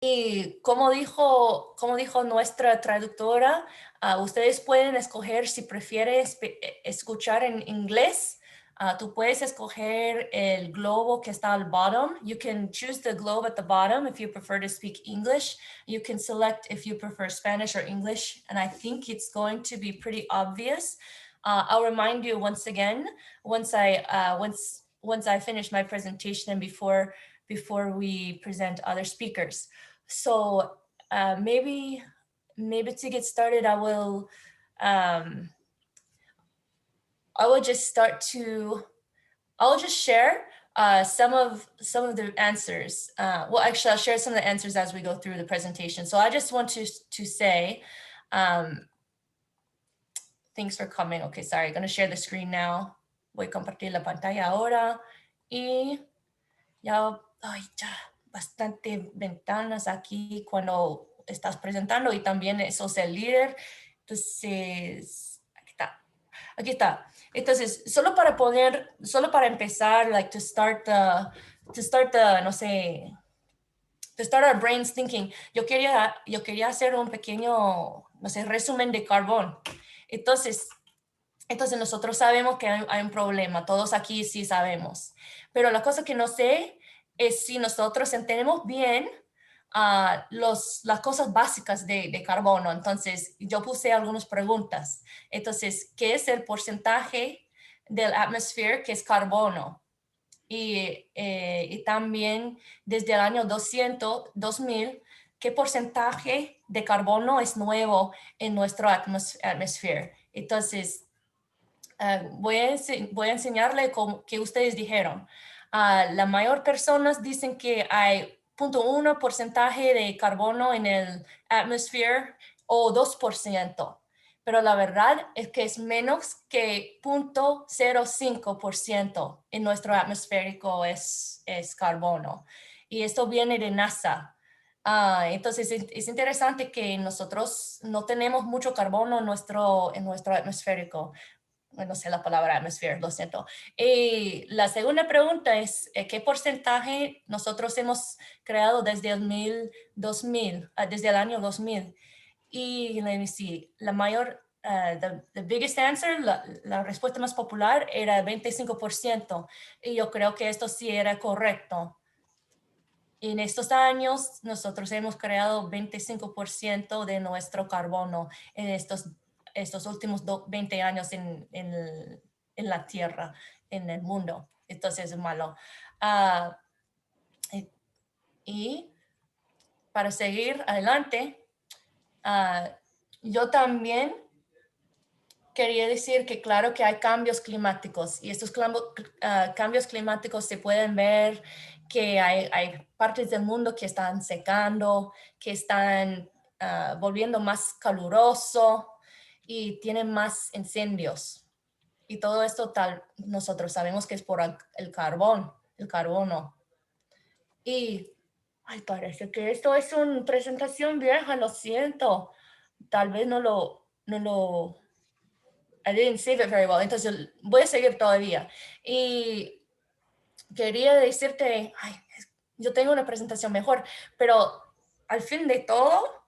Y como dijo nuestra traductora, ustedes pueden escoger si prefieren escuchar en inglés. Tú puedes escoger el globo que está al bottom. You can choose the globe at the bottom if you prefer to speak English. You can select if you prefer Spanish or English. And I think it's going to be pretty obvious. I'll remind you once again, once I finish my presentation and before we present other speakers. So maybe to get started, I will just I'll just share some of the answers. Well, actually, I'll share some of the answers as we go through the presentation. So I just want to say, thanks for coming. Okay, sorry, I'm gonna share the screen now. Voy a compartir la pantalla ahora. Y ya, bastante ventanas aquí cuando estás presentando y también sos el líder. Entonces, aquí está. Entonces, solo para empezar, like to start no sé, to start our brains thinking, yo quería hacer un pequeño, no sé, resumen de carbón. Entonces nosotros sabemos que hay un problema, todos aquí sí sabemos, pero la cosa que no sé es si nosotros entendemos bien las cosas básicas de carbono. Entonces, yo puse algunas preguntas. Entonces, ¿qué es el porcentaje del atmosphere que es carbono? Y también desde el año 2000, ¿qué porcentaje de carbono es nuevo en nuestro atmosphere? Entonces, voy a enseñarle qué ustedes dijeron. La mayor personas dicen que hay 0.1% de carbono en el atmosphere o 2%, pero la verdad es que es menos que 0.05% en nuestro atmosférico es carbono. Y esto viene de NASA. Entonces es interesante que nosotros no tenemos mucho carbono en nuestro atmosférico. No sé la palabra atmosphere, lo siento. Y la segunda pregunta es, ¿qué porcentaje nosotros hemos creado desde el 2000, desde el año 2000? Y let me see, la mayor, the biggest answer, la respuesta más popular era 25%. Y yo creo que esto sí era correcto. En estos años, nosotros hemos creado 25% de nuestro carbono en estos últimos 20 años en la Tierra, en el mundo. Entonces es malo. Y para seguir adelante, yo también quería decir que claro que hay cambios climáticos y estos cambios climáticos se pueden ver que hay partes del mundo que están secando, que están volviendo más caluroso y tienen más incendios. Y todo esto nosotros sabemos que es por el carbono. Y, parece que esto es una presentación vieja, lo siento. Tal vez no lo I didn't save it very well, entonces voy a seguir todavía. Y quería decirte, yo tengo una presentación mejor, pero al fin de todo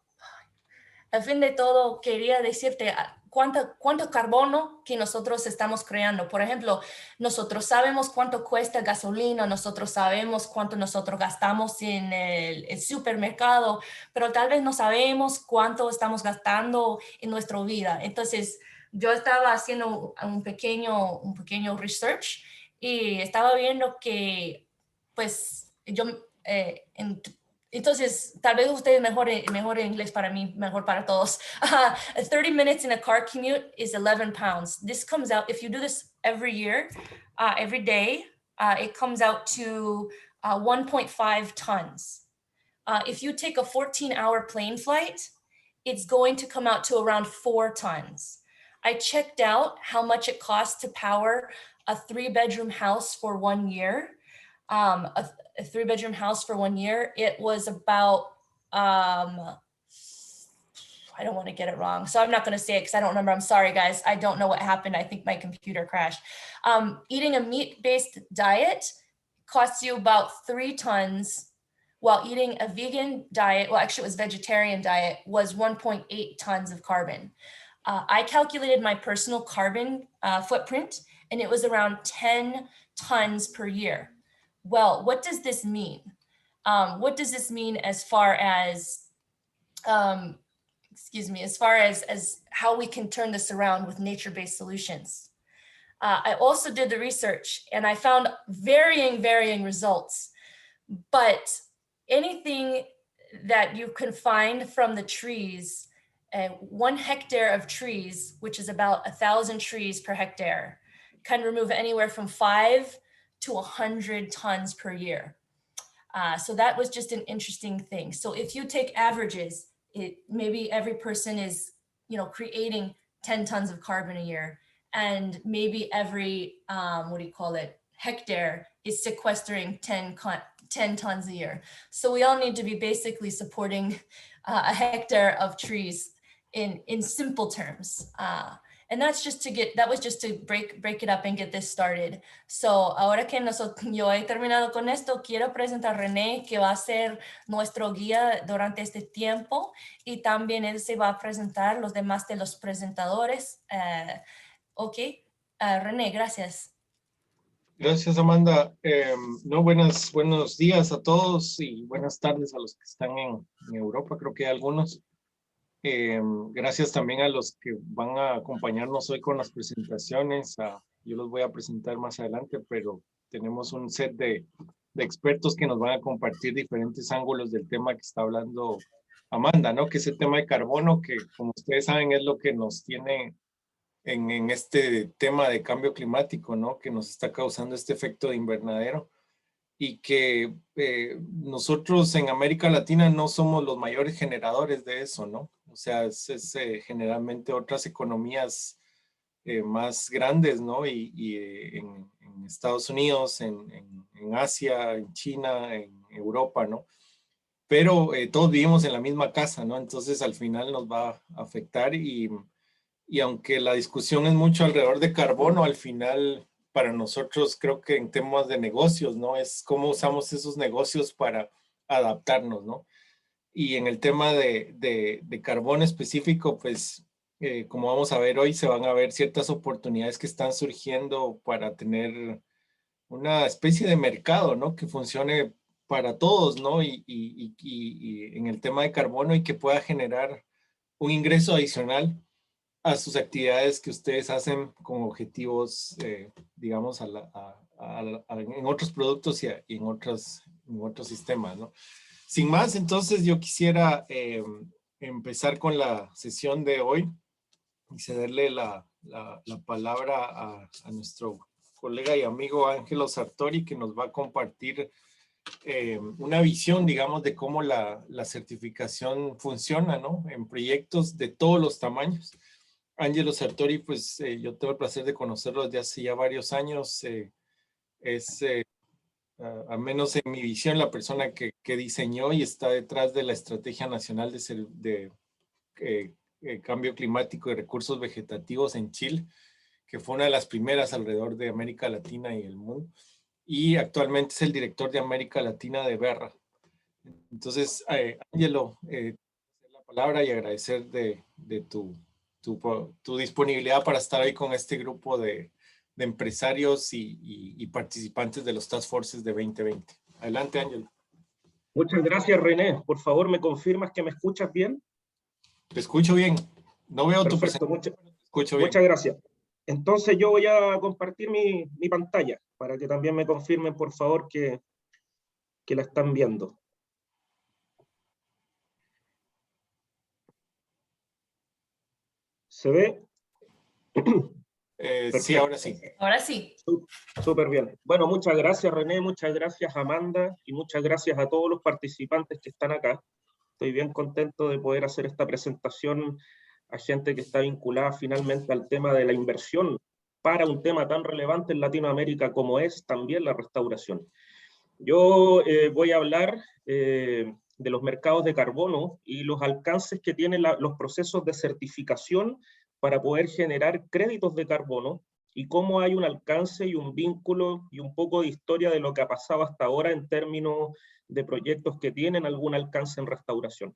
quería decirte cuánto carbono que nosotros estamos creando. Por ejemplo, nosotros sabemos cuánto cuesta gasolina, nosotros sabemos cuánto nosotros gastamos en el supermercado, pero tal vez no sabemos cuánto estamos gastando en nuestra vida. Entonces, yo estaba haciendo un pequeño research y estaba viendo que, pues, entonces, tal vez ustedes mejor en inglés para mí, mejor para todos. 30 minutes in a car commute is 11 pounds. This comes out, if you do this every year, every day, it comes out to 1.5 tons. If you take a 14-hour plane flight, it's going to come out to around 4 tons. I checked out how much it costs to power a 3-bedroom house for 1 year. A 3-bedroom house for 1 year, it was about, I don't want to get it wrong, so I'm not going to say it because I don't remember. I'm sorry, guys. I don't know what happened. I think my computer crashed. Eating a meat-based diet costs you about 3 tons, while eating a vegan diet, well, actually it was vegetarian diet, was 1.8 tons of carbon. I calculated my personal carbon footprint, and it was around 10 tons per year. Well, what does this mean? What does this mean as far as, as far as how we can turn this around with nature-based solutions? I also did the research and I found varying results, but anything that you can find from the trees, 1 hectare of trees, which is about 1,000 trees per hectare, can remove anywhere from 5 to 100 tons per year. So that was just an interesting thing. So if you take averages, maybe every person is, creating 10 tons of carbon a year, and maybe every, hectare is sequestering 10 tons a year. So we all need to be basically supporting a hectare of trees in simple terms. And that was just to break it up and get this started. So ahora que yo he terminado con esto, quiero presentar a René, que va a ser nuestro guía durante este tiempo, y también él se va a presentar los demás de los presentadores. Ok, René, gracias. Gracias, Amanda. Buenos días a todos y buenas tardes a los que están en Europa, creo que hay algunos. Gracias también a los que van a acompañarnos hoy con las presentaciones. Yo los voy a presentar más adelante, pero tenemos un set de expertos que nos van a compartir diferentes ángulos del tema que está hablando Amanda, ¿no? Que es el tema de carbono, que como ustedes saben es lo que nos tiene en este tema de cambio climático, ¿no? Que nos está causando este efecto de invernadero. Y que nosotros en América Latina no somos los mayores generadores de eso, ¿no? O sea, es generalmente otras economías más grandes, ¿no? Y en Estados Unidos, en Asia, en China, en Europa, ¿no? Pero todos vivimos en la misma casa, ¿no? Entonces al final nos va a afectar y aunque la discusión es mucho alrededor de carbono, al final para nosotros creo que en temas de negocios, ¿no? Es cómo usamos esos negocios para adaptarnos, ¿no? Y en el tema de carbono específico, pues como vamos a ver hoy, se van a ver ciertas oportunidades que están surgiendo para tener una especie de mercado, ¿no? Que funcione para todos, ¿no? Y en el tema de carbono y que pueda generar un ingreso adicional a sus actividades que ustedes hacen con objetivos, digamos, en otros productos y en otros sistemas, ¿no? Sin más, entonces yo quisiera empezar con la sesión de hoy y cederle la palabra a nuestro colega y amigo Ángelo Sartori, que nos va a compartir una visión, digamos, de cómo la certificación funciona, ¿no? En proyectos de todos los tamaños. Ángelo Sartori, pues yo tengo el placer de conocerlo desde hace ya varios años. Es, al menos en mi visión, la persona que diseñó y está detrás de la Estrategia Nacional de Cambio Climático y Recursos Vegetativos en Chile, que fue una de las primeras alrededor de América Latina y el mundo. Y actualmente es el director de América Latina de Verra. Entonces, Ángelo, la palabra y agradecer de tu disponibilidad para estar ahí con este grupo de empresarios y participantes de los Task Forces de 2020. Adelante, Ángelo. Muchas gracias, René. Por favor, ¿me confirmas que me escuchas bien? Te escucho bien. No veo tu presentación. Escucho bien. Muchas gracias. Entonces yo voy a compartir mi pantalla para que también me confirmen, por favor, que la están viendo. ¿Se ve? Sí, ahora sí. Ahora sí. Súper bien. Bueno, muchas gracias, René, muchas gracias, Amanda, y muchas gracias a todos los participantes que están acá. Estoy bien contento de poder hacer esta presentación a gente que está vinculada finalmente al tema de la inversión para un tema tan relevante en Latinoamérica como es también la restauración. Yo voy a hablar de los mercados de carbono y los alcances que tienen los procesos de certificación para poder generar créditos de carbono y cómo hay un alcance y un vínculo y un poco de historia de lo que ha pasado hasta ahora en términos de proyectos que tienen algún alcance en restauración.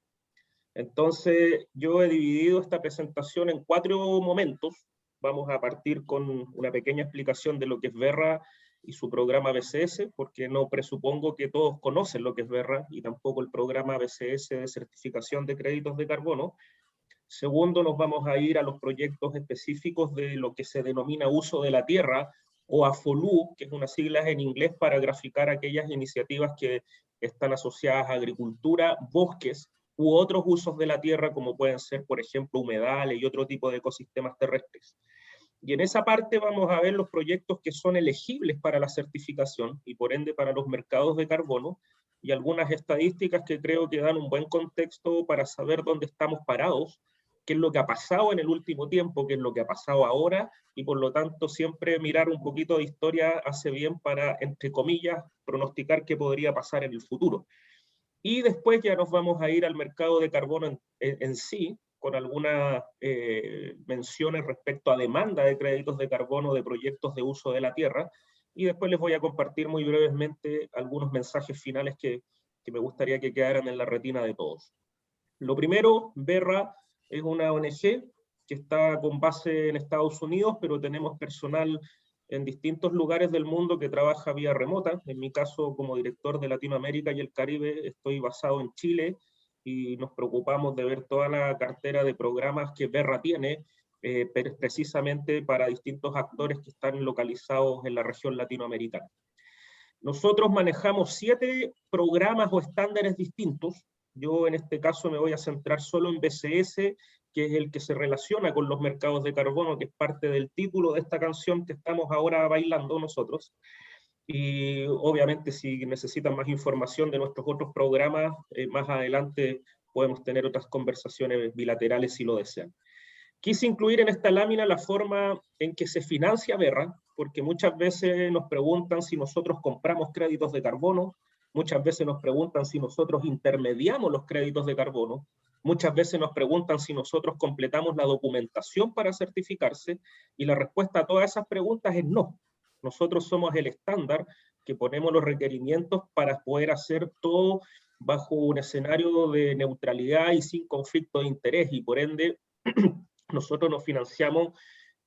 Entonces, yo he dividido esta presentación en 4 momentos. Vamos a partir con una pequeña explicación de lo que es Verra y su programa BCS, porque no presupongo que todos conocen lo que es Verra y tampoco el programa BCS de certificación de créditos de carbono. Segundo, nos vamos a ir a los proyectos específicos de lo que se denomina uso de la tierra, o AFOLU, que es una sigla en inglés para graficar aquellas iniciativas que están asociadas a agricultura, bosques u otros usos de la tierra, como pueden ser, por ejemplo, humedales y otro tipo de ecosistemas terrestres. Y en esa parte vamos a ver los proyectos que son elegibles para la certificación y por ende para los mercados de carbono, y algunas estadísticas que creo que dan un buen contexto para saber dónde estamos parados, qué es lo que ha pasado en el último tiempo, qué es lo que ha pasado ahora, y por lo tanto siempre mirar un poquito de historia hace bien para, entre comillas, pronosticar qué podría pasar en el futuro. Y después ya nos vamos a ir al mercado de carbono en sí, con algunas menciones respecto a demanda de créditos de carbono de proyectos de uso de la tierra, y después les voy a compartir muy brevemente algunos mensajes finales que me gustaría que quedaran en la retina de todos. Lo primero, Verra es una ONG que está con base en Estados Unidos, pero tenemos personal en distintos lugares del mundo que trabaja vía remota. En mi caso, como director de Latinoamérica y el Caribe, estoy basado en Chile y nos preocupamos de ver toda la cartera de programas que Verra tiene, pero precisamente para distintos actores que están localizados en la región latinoamericana. Nosotros manejamos 7 programas o estándares distintos. Yo en este caso me voy a centrar solo en BCS, que es el que se relaciona con los mercados de carbono, que es parte del título de esta canción que estamos ahora bailando nosotros. Y obviamente si necesitan más información de nuestros otros programas, más adelante podemos tener otras conversaciones bilaterales si lo desean. Quise incluir en esta lámina la forma en que se financia Verra, porque muchas veces nos preguntan si nosotros compramos créditos de carbono, muchas veces nos preguntan si nosotros intermediamos los créditos de carbono, muchas veces nos preguntan si nosotros completamos la documentación para certificarse, y la respuesta a todas esas preguntas es no. Nosotros somos el estándar que ponemos los requerimientos para poder hacer todo bajo un escenario de neutralidad y sin conflicto de interés, y por ende nosotros nos financiamos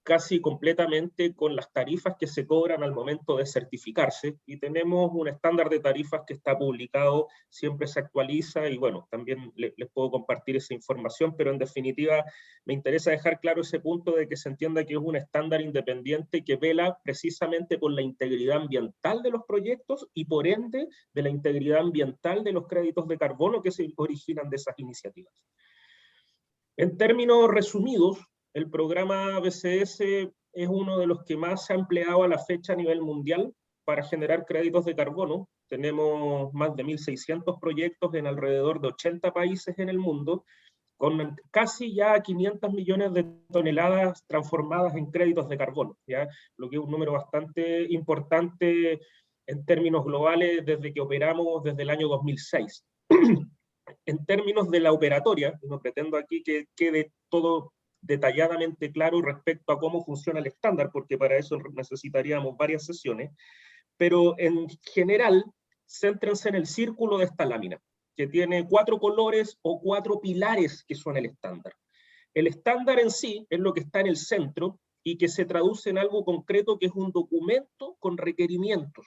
casi completamente con las tarifas que se cobran al momento de certificarse, y tenemos un estándar de tarifas que está publicado, siempre se actualiza, y bueno, también les puedo compartir esa información, pero en definitiva me interesa dejar claro ese punto de que se entienda que es un estándar independiente que vela precisamente por la integridad ambiental de los proyectos y por ende de la integridad ambiental de los créditos de carbono que se originan de esas iniciativas. En términos resumidos, el programa BCS es uno de los que más se ha empleado a la fecha a nivel mundial para generar créditos de carbono. Tenemos más de 1.600 proyectos en alrededor de 80 países en el mundo, con casi ya 500 millones de toneladas transformadas en créditos de carbono, ¿ya? Lo que es un número bastante importante en términos globales desde que operamos desde el año 2006. En términos de la operatoria, no pretendo aquí que quede todo detalladamente claro respecto a cómo funciona el estándar, porque para eso necesitaríamos varias sesiones, pero en general, céntrense en el círculo de esta lámina, que tiene 4 colores o 4 pilares que son el estándar. El estándar en sí es lo que está en el centro y que se traduce en algo concreto, que es un documento con requerimientos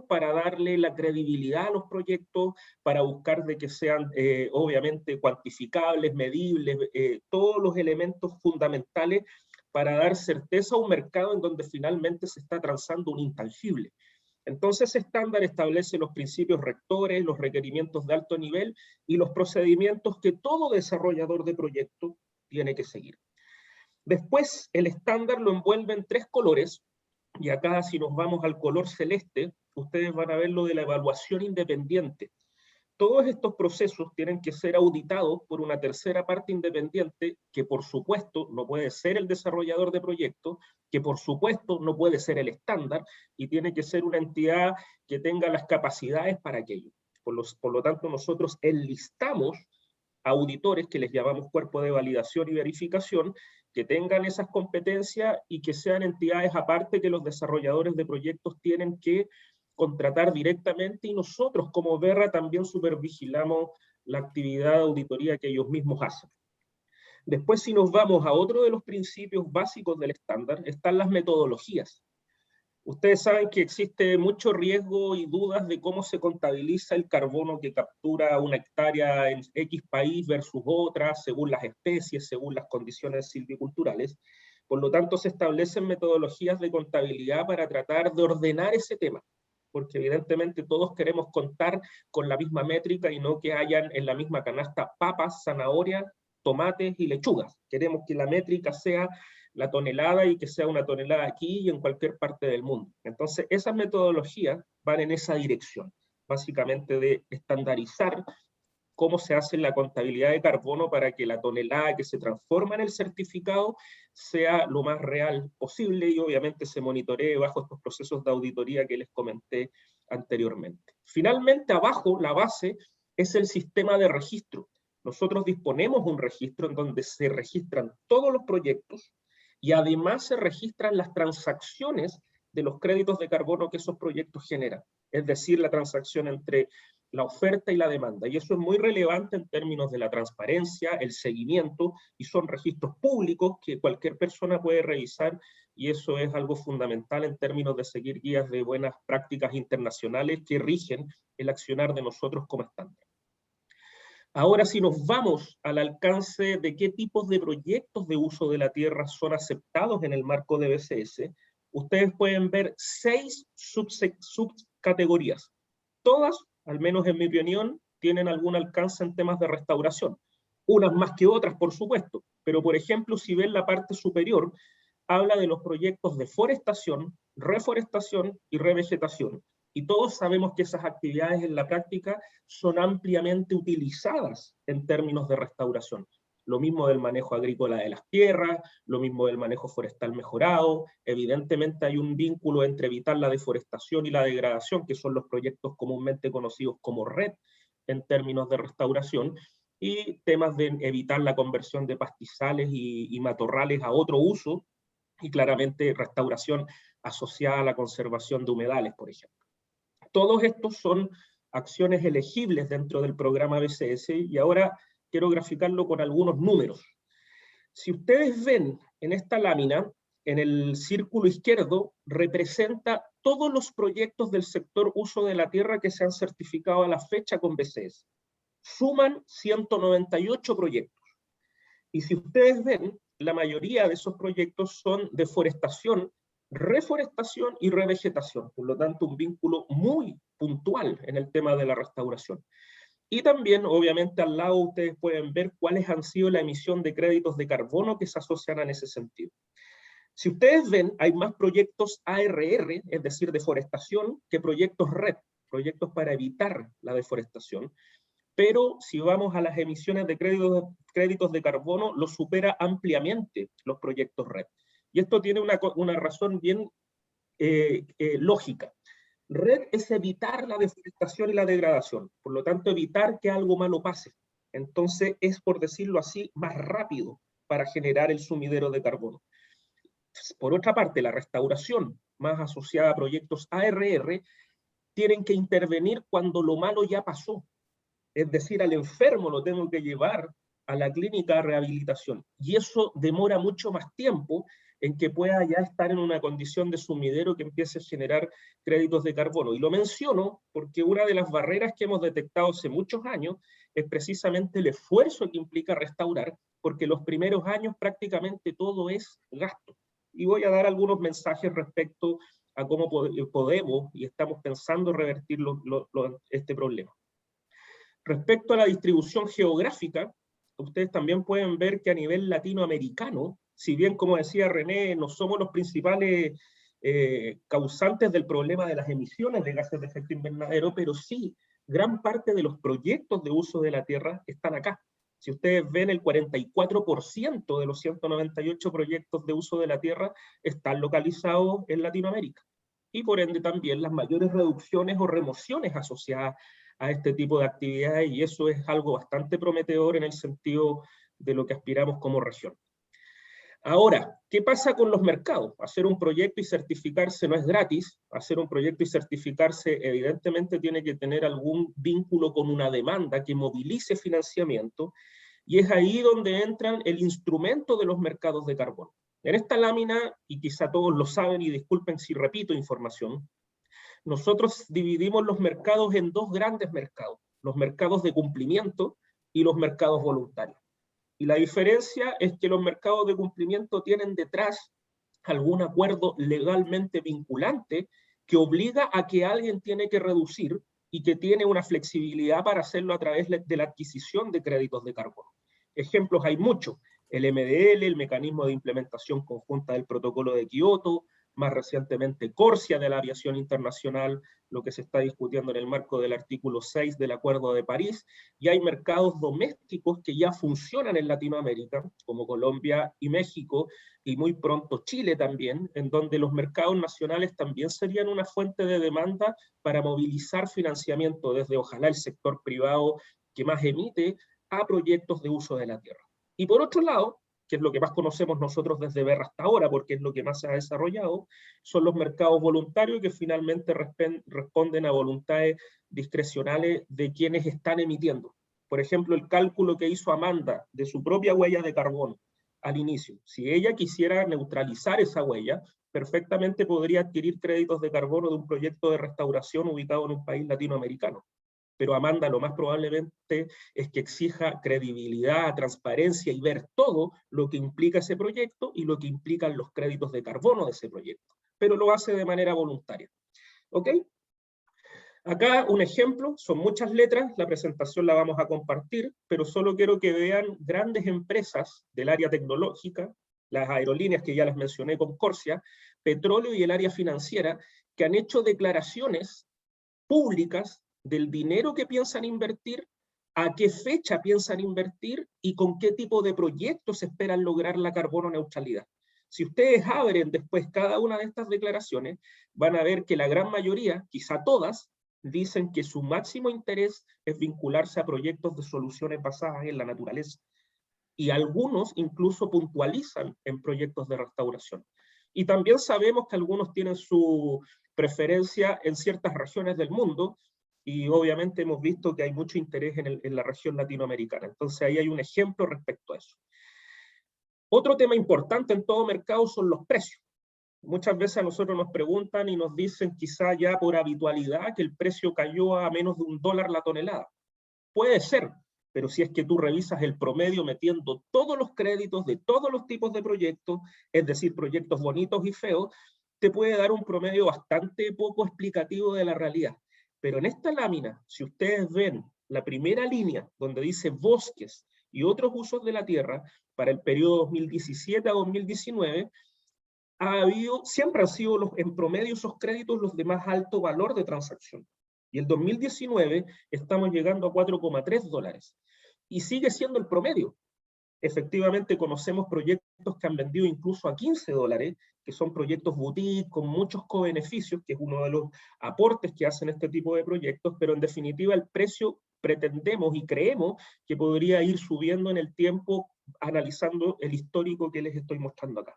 para darle la credibilidad a los proyectos, para buscar de que sean obviamente cuantificables, medibles, todos los elementos fundamentales para dar certeza a un mercado en donde finalmente se está transando un intangible. Entonces, ese estándar establece los principios rectores, los requerimientos de alto nivel y los procedimientos que todo desarrollador de proyecto tiene que seguir. Después, el estándar lo envuelve en 3 colores, y acá si nos vamos al color celeste, ustedes van a ver lo de la evaluación independiente. Todos estos procesos tienen que ser auditados por una tercera parte independiente, que por supuesto no puede ser el desarrollador de proyectos, que por supuesto no puede ser el estándar, y tiene que ser una entidad que tenga las capacidades para aquello. Por lo tanto, nosotros enlistamos auditores, que les llamamos cuerpo de validación y verificación, que tengan esas competencias y que sean entidades aparte que los desarrolladores de proyectos tienen que contratar directamente, y nosotros como Verra también supervigilamos la actividad de auditoría que ellos mismos hacen. Después, si nos vamos a otro de los principios básicos del estándar, están las metodologías. Ustedes saben que existe mucho riesgo y dudas de cómo se contabiliza el carbono que captura una hectárea en X país versus otra, según las especies, según las condiciones silviculturales. Por lo tanto, se establecen metodologías de contabilidad para tratar de ordenar ese tema, porque evidentemente todos queremos contar con la misma métrica y no que hayan en la misma canasta papas, zanahorias, tomates y lechugas. Queremos que la métrica sea la tonelada y que sea una tonelada aquí y en cualquier parte del mundo. Entonces, esas metodologías van en esa dirección, básicamente de estandarizar cómo se hace la contabilidad de carbono para que la tonelada que se transforma en el certificado sea lo más real posible y obviamente se monitoree bajo estos procesos de auditoría que les comenté anteriormente. Finalmente, abajo, la base es el sistema de registro. Nosotros disponemos un registro en donde se registran todos los proyectos y además se registran las transacciones de los créditos de carbono que esos proyectos generan, es decir, la transacción entre la oferta y la demanda. Y eso es muy relevante en términos de la transparencia, el seguimiento, y son registros públicos que cualquier persona puede revisar, y eso es algo fundamental en términos de seguir guías de buenas prácticas internacionales que rigen el accionar de nosotros como estándar. Ahora, si nos vamos al alcance de qué tipos de proyectos de uso de la tierra son aceptados en el marco de BCS, ustedes pueden ver 6 subcategorías. Todas, al menos en mi opinión, tienen algún alcance en temas de restauración. Unas más que otras, por supuesto, pero por ejemplo, si ven la parte superior, habla de los proyectos de forestación, reforestación y revegetación. Y todos sabemos que esas actividades en la práctica son ampliamente utilizadas en términos de restauración. Lo mismo del manejo agrícola de las tierras, lo mismo del manejo forestal mejorado. Evidentemente hay un vínculo entre evitar la deforestación y la degradación, que son los proyectos comúnmente conocidos como RED en términos de restauración, y temas de evitar la conversión de pastizales y matorrales a otro uso, y claramente restauración asociada a la conservación de humedales, por ejemplo. Todos estos son acciones elegibles dentro del programa BCS, y ahora quiero graficarlo con algunos números. Si ustedes ven en esta lámina, en el círculo izquierdo, representa todos los proyectos del sector uso de la tierra que se han certificado a la fecha con BCS. Suman 198 proyectos. Y si ustedes ven, la mayoría de esos proyectos son de forestación, reforestación y revegetación, por lo tanto un vínculo muy puntual en el tema de la restauración. Y también, obviamente, al lado ustedes pueden ver cuáles han sido la emisión de créditos de carbono que se asocian en ese sentido. Si ustedes ven, hay más proyectos ARR, es decir, deforestación, que proyectos RED, proyectos para evitar la deforestación. Pero si vamos a las emisiones de créditos de carbono, lo supera ampliamente los proyectos RED. Y esto tiene una razón bien lógica. RED es evitar la deforestación y la degradación, por lo tanto evitar que algo malo pase. Entonces es, por decirlo así, más rápido para generar el sumidero de carbono. Por otra parte, la restauración, más asociada a proyectos ARR, tienen que intervenir cuando lo malo ya pasó. Es decir, al enfermo lo tengo que llevar a la clínica de rehabilitación. Y eso demora mucho más tiempo en que pueda ya estar en una condición de sumidero que empiece a generar créditos de carbono. Y lo menciono porque una de las barreras que hemos detectado hace muchos años es precisamente el esfuerzo que implica restaurar, porque los primeros años prácticamente todo es gasto. Y voy a dar algunos mensajes respecto a cómo podemos y estamos pensando revertir este problema. Respecto a la distribución geográfica, ustedes también pueden ver que a nivel latinoamericano, si bien, como decía René, no somos los principales causantes del problema de las emisiones de gases de efecto invernadero, pero sí, gran parte de los proyectos de uso de la tierra están acá. Si ustedes ven, el 44% de los 198 proyectos de uso de la tierra están localizados en Latinoamérica. Y por ende también las mayores reducciones o remociones asociadas a este tipo de actividades, y eso es algo bastante prometedor en el sentido de lo que aspiramos como región. Ahora, ¿qué pasa con los mercados? Hacer un proyecto y certificarse no es gratis. Hacer un proyecto y certificarse evidentemente tiene que tener algún vínculo con una demanda que movilice financiamiento, y es ahí donde entran el instrumento de los mercados de carbono. En esta lámina, y quizá todos lo saben y disculpen si repito información, nosotros dividimos los mercados en dos grandes mercados, los mercados de cumplimiento y los mercados voluntarios. Y la diferencia es que los mercados de cumplimiento tienen detrás algún acuerdo legalmente vinculante que obliga a que alguien tiene que reducir y que tiene una flexibilidad para hacerlo a través de la adquisición de créditos de carbono. Ejemplos hay muchos: el MDL, el mecanismo de implementación conjunta del protocolo de Kioto, más recientemente CORSIA de la aviación internacional, lo que se está discutiendo en el marco del artículo 6 del Acuerdo de París, y hay mercados domésticos que ya funcionan en Latinoamérica, como Colombia y México, y muy pronto Chile también, en donde los mercados nacionales también serían una fuente de demanda para movilizar financiamiento desde, ojalá, el sector privado que más emite, a proyectos de uso de la tierra. Y por otro lado, que es lo que más conocemos nosotros desde BERRA hasta ahora, porque es lo que más se ha desarrollado, son los mercados voluntarios, que finalmente responden a voluntades discrecionales de quienes están emitiendo. Por ejemplo, el cálculo que hizo Amanda de su propia huella de carbono al inicio. Si ella quisiera neutralizar esa huella, perfectamente podría adquirir créditos de carbono de un proyecto de restauración ubicado en un país latinoamericano. Pero Amanda lo más probablemente es que exija credibilidad, transparencia y ver todo lo que implica ese proyecto y lo que implican los créditos de carbono de ese proyecto. Pero lo hace de manera voluntaria. ¿Ok? Acá un ejemplo, son muchas letras, la presentación la vamos a compartir, pero solo quiero que vean grandes empresas del área tecnológica, las aerolíneas que ya las mencioné con Corsia, petróleo y el área financiera, que han hecho declaraciones públicas del dinero que piensan invertir, a qué fecha piensan invertir y con qué tipo de proyectos esperan lograr la carbono neutralidad. Si ustedes abren después cada una de estas declaraciones, van a ver que la gran mayoría, quizá todas, dicen que su máximo interés es vincularse a proyectos de soluciones basadas en la naturaleza. Y algunos incluso puntualizan en proyectos de restauración. Y también sabemos que algunos tienen su preferencia en ciertas regiones del mundo, y obviamente hemos visto que hay mucho interés en la región latinoamericana. Entonces ahí hay un ejemplo respecto a eso. Otro tema importante en todo mercado son los precios. Muchas veces a nosotros nos preguntan y nos dicen, quizá ya por habitualidad, que el precio cayó a menos de $1 la tonelada. Puede ser, pero si es que tú revisas el promedio metiendo todos los créditos de todos los tipos de proyectos, es decir, proyectos bonitos y feos, te puede dar un promedio bastante poco explicativo de la realidad. Pero en esta lámina, si ustedes ven la primera línea donde dice bosques y otros usos de la tierra para el periodo 2017 a 2019, siempre han sido en promedio esos créditos los de más alto valor de transacción. Y el 2019 estamos llegando a $4,3. Y sigue siendo el promedio. Efectivamente conocemos proyectos que han vendido incluso a $15, que son proyectos boutique con muchos co-beneficios, que es uno de los aportes que hacen este tipo de proyectos, pero en definitiva el precio pretendemos y creemos que podría ir subiendo en el tiempo, analizando el histórico que les estoy mostrando acá.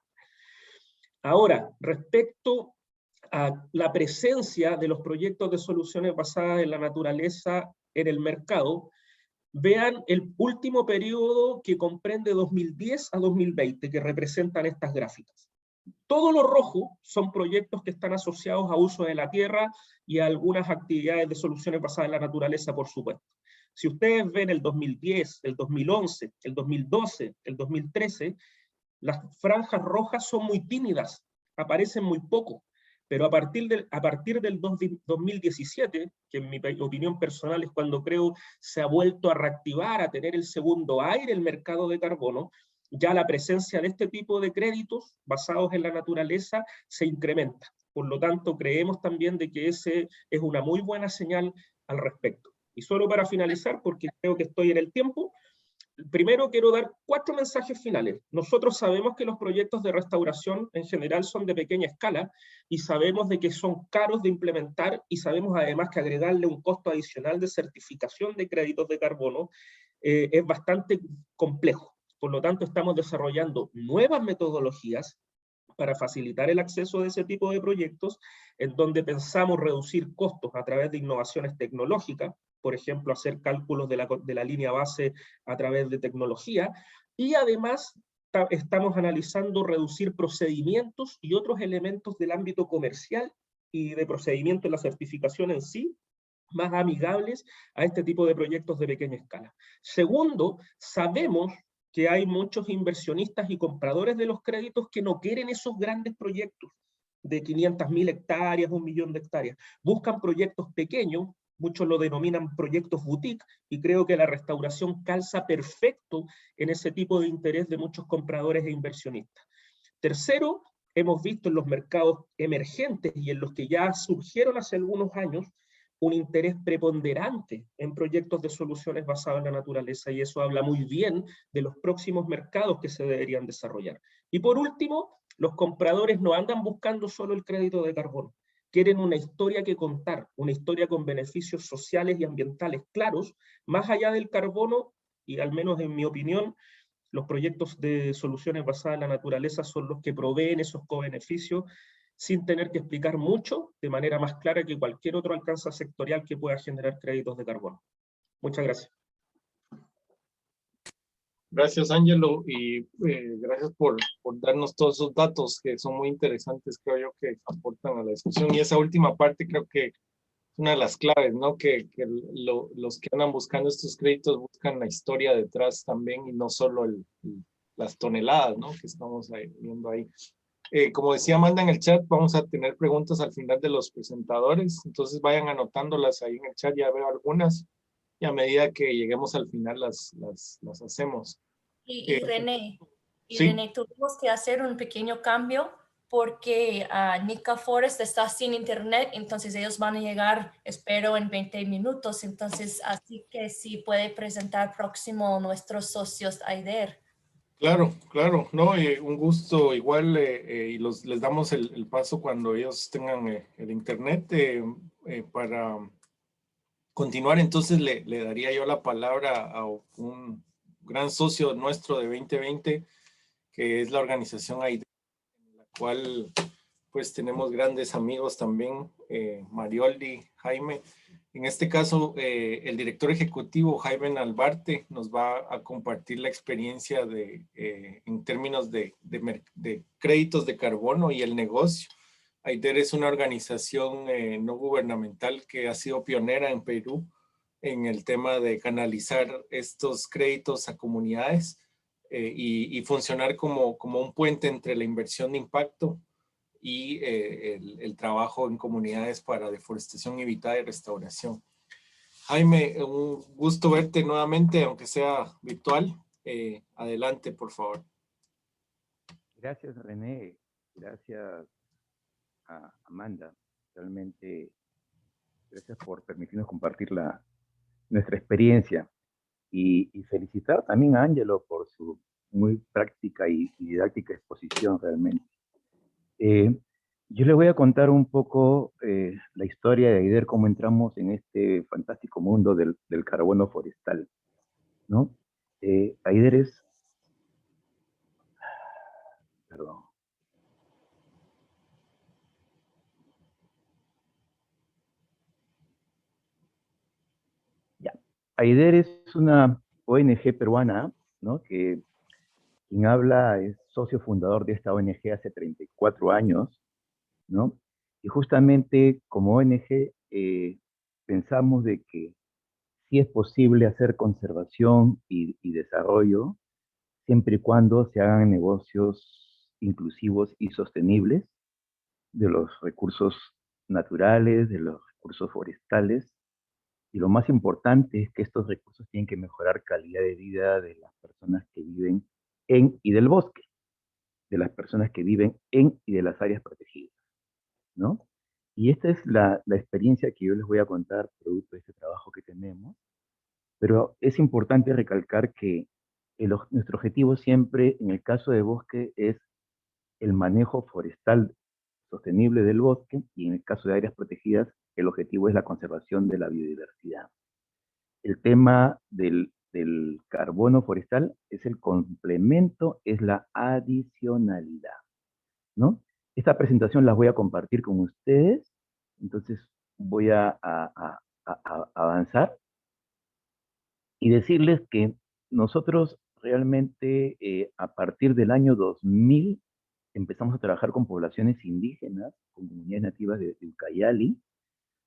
Ahora, respecto a la presencia de los proyectos de soluciones basadas en la naturaleza en el mercado, vean el último periodo que comprende 2010 a 2020, que representan estas gráficas. Todo lo rojo son proyectos que están asociados a uso de la tierra y a algunas actividades de soluciones basadas en la naturaleza, por supuesto. Si ustedes ven el 2010, el 2011, el 2012, el 2013, las franjas rojas son muy tímidas, aparecen muy poco, pero a partir del 2017, que en mi opinión personal es cuando creo se ha vuelto a reactivar, a tener el segundo aire el mercado de carbono, ya la presencia de este tipo de créditos basados en la naturaleza se incrementa. Por lo tanto, creemos también de que ese es una muy buena señal al respecto. Y solo para finalizar, porque creo que estoy en el tiempo, primero quiero dar 4 mensajes finales. Nosotros sabemos que los proyectos de restauración en general son de pequeña escala y sabemos de que son caros de implementar y sabemos además que agregarle un costo adicional de certificación de créditos de carbono es bastante complejo. Por lo tanto, estamos desarrollando nuevas metodologías para facilitar el acceso de ese tipo de proyectos, en donde pensamos reducir costos a través de innovaciones tecnológicas, por ejemplo, hacer cálculos de la línea base a través de tecnología, y además estamos analizando reducir procedimientos y otros elementos del ámbito comercial y de procedimiento en la certificación en sí, más amigables a este tipo de proyectos de pequeña escala. Segundo, sabemos que hay muchos inversionistas y compradores de los créditos que no quieren esos grandes proyectos de 500.000 hectáreas, 1 millón de hectáreas. Buscan proyectos pequeños, muchos lo denominan proyectos boutique, y creo que la restauración calza perfecto en ese tipo de interés de muchos compradores e inversionistas. Tercero, hemos visto en los mercados emergentes y en los que ya surgieron hace algunos años un interés preponderante en proyectos de soluciones basadas en la naturaleza, y eso habla muy bien de los próximos mercados que se deberían desarrollar. Y por último, los compradores no andan buscando solo el crédito de carbono, quieren una historia que contar, una historia con beneficios sociales y ambientales claros, más allá del carbono, y al menos en mi opinión, los proyectos de soluciones basadas en la naturaleza son los que proveen esos cobeneficios sin tener que explicar mucho, de manera más clara que cualquier otro alcance sectorial que pueda generar créditos de carbono. Muchas gracias. Gracias, Ángelo, y gracias por darnos todos esos datos que son muy interesantes, creo yo, que aportan a la discusión. Y esa última parte creo que es una de las claves, ¿no? Que los que andan buscando estos créditos buscan la historia detrás también y no solo las toneladas, ¿no? Que estamos viendo ahí. Como decía Amanda en el chat, vamos a tener preguntas al final de los presentadores, entonces vayan anotándolas ahí en el chat, ya veo algunas, y a medida que lleguemos al final las hacemos. Y René, Sí, tuvimos que hacer un pequeño cambio porque Nika Forest está sin internet, entonces ellos van a llegar, espero, en 20 minutos, entonces así que sí puede presentar próximo nuestros socios AIDER. claro, claro, no, un gusto igual, y les damos el paso cuando ellos tengan el internet para continuar. Entonces le daría yo la palabra a un gran socio nuestro de 2020, que es la organización AIDER, en la cual pues tenemos grandes amigos también, Marioldi, Jaime. En este caso, el director ejecutivo, Jaime Albarte, nos va a compartir la experiencia en términos de créditos de carbono y el negocio. AIDER es una organización no gubernamental que ha sido pionera en Perú en el tema de canalizar estos créditos a comunidades y funcionar como un puente entre la inversión de impacto y el trabajo en comunidades para deforestación evitada y restauración. Jaime, un gusto verte nuevamente, aunque sea virtual. Adelante, por favor. Gracias, René. Gracias a Amanda. Realmente, gracias por permitirnos compartir nuestra experiencia. Y felicitar también a Ángelo por su muy práctica y didáctica exposición realmente. Yo les voy a contar un poco la historia de AIDER, cómo entramos en este fantástico mundo del carbono forestal, ¿no? AIDER es... Perdón. Ya. AIDER es una ONG peruana, ¿no? Que quien habla es socio fundador de esta ONG hace 34 años, ¿no? Y justamente como ONG pensamos de que sí es posible hacer conservación y desarrollo siempre y cuando se hagan negocios inclusivos y sostenibles de los recursos naturales, de los recursos forestales. Y lo más importante es que estos recursos tienen que mejorar calidad de vida de las personas que viven en y del bosque, de las personas que viven en y de las áreas protegidas, ¿no? Y esta es la experiencia que yo les voy a contar producto de este trabajo que tenemos, pero es importante recalcar que nuestro objetivo siempre, en el caso de bosque, es el manejo forestal sostenible del bosque, y en el caso de áreas protegidas, el objetivo es la conservación de la biodiversidad. El tema del del carbono forestal es el complemento, es la adicionalidad, ¿no? Esta presentación la voy a compartir con ustedes, entonces voy a avanzar y decirles que nosotros realmente a partir del año 2000 empezamos a trabajar con poblaciones indígenas, con comunidades nativas de Ucayali,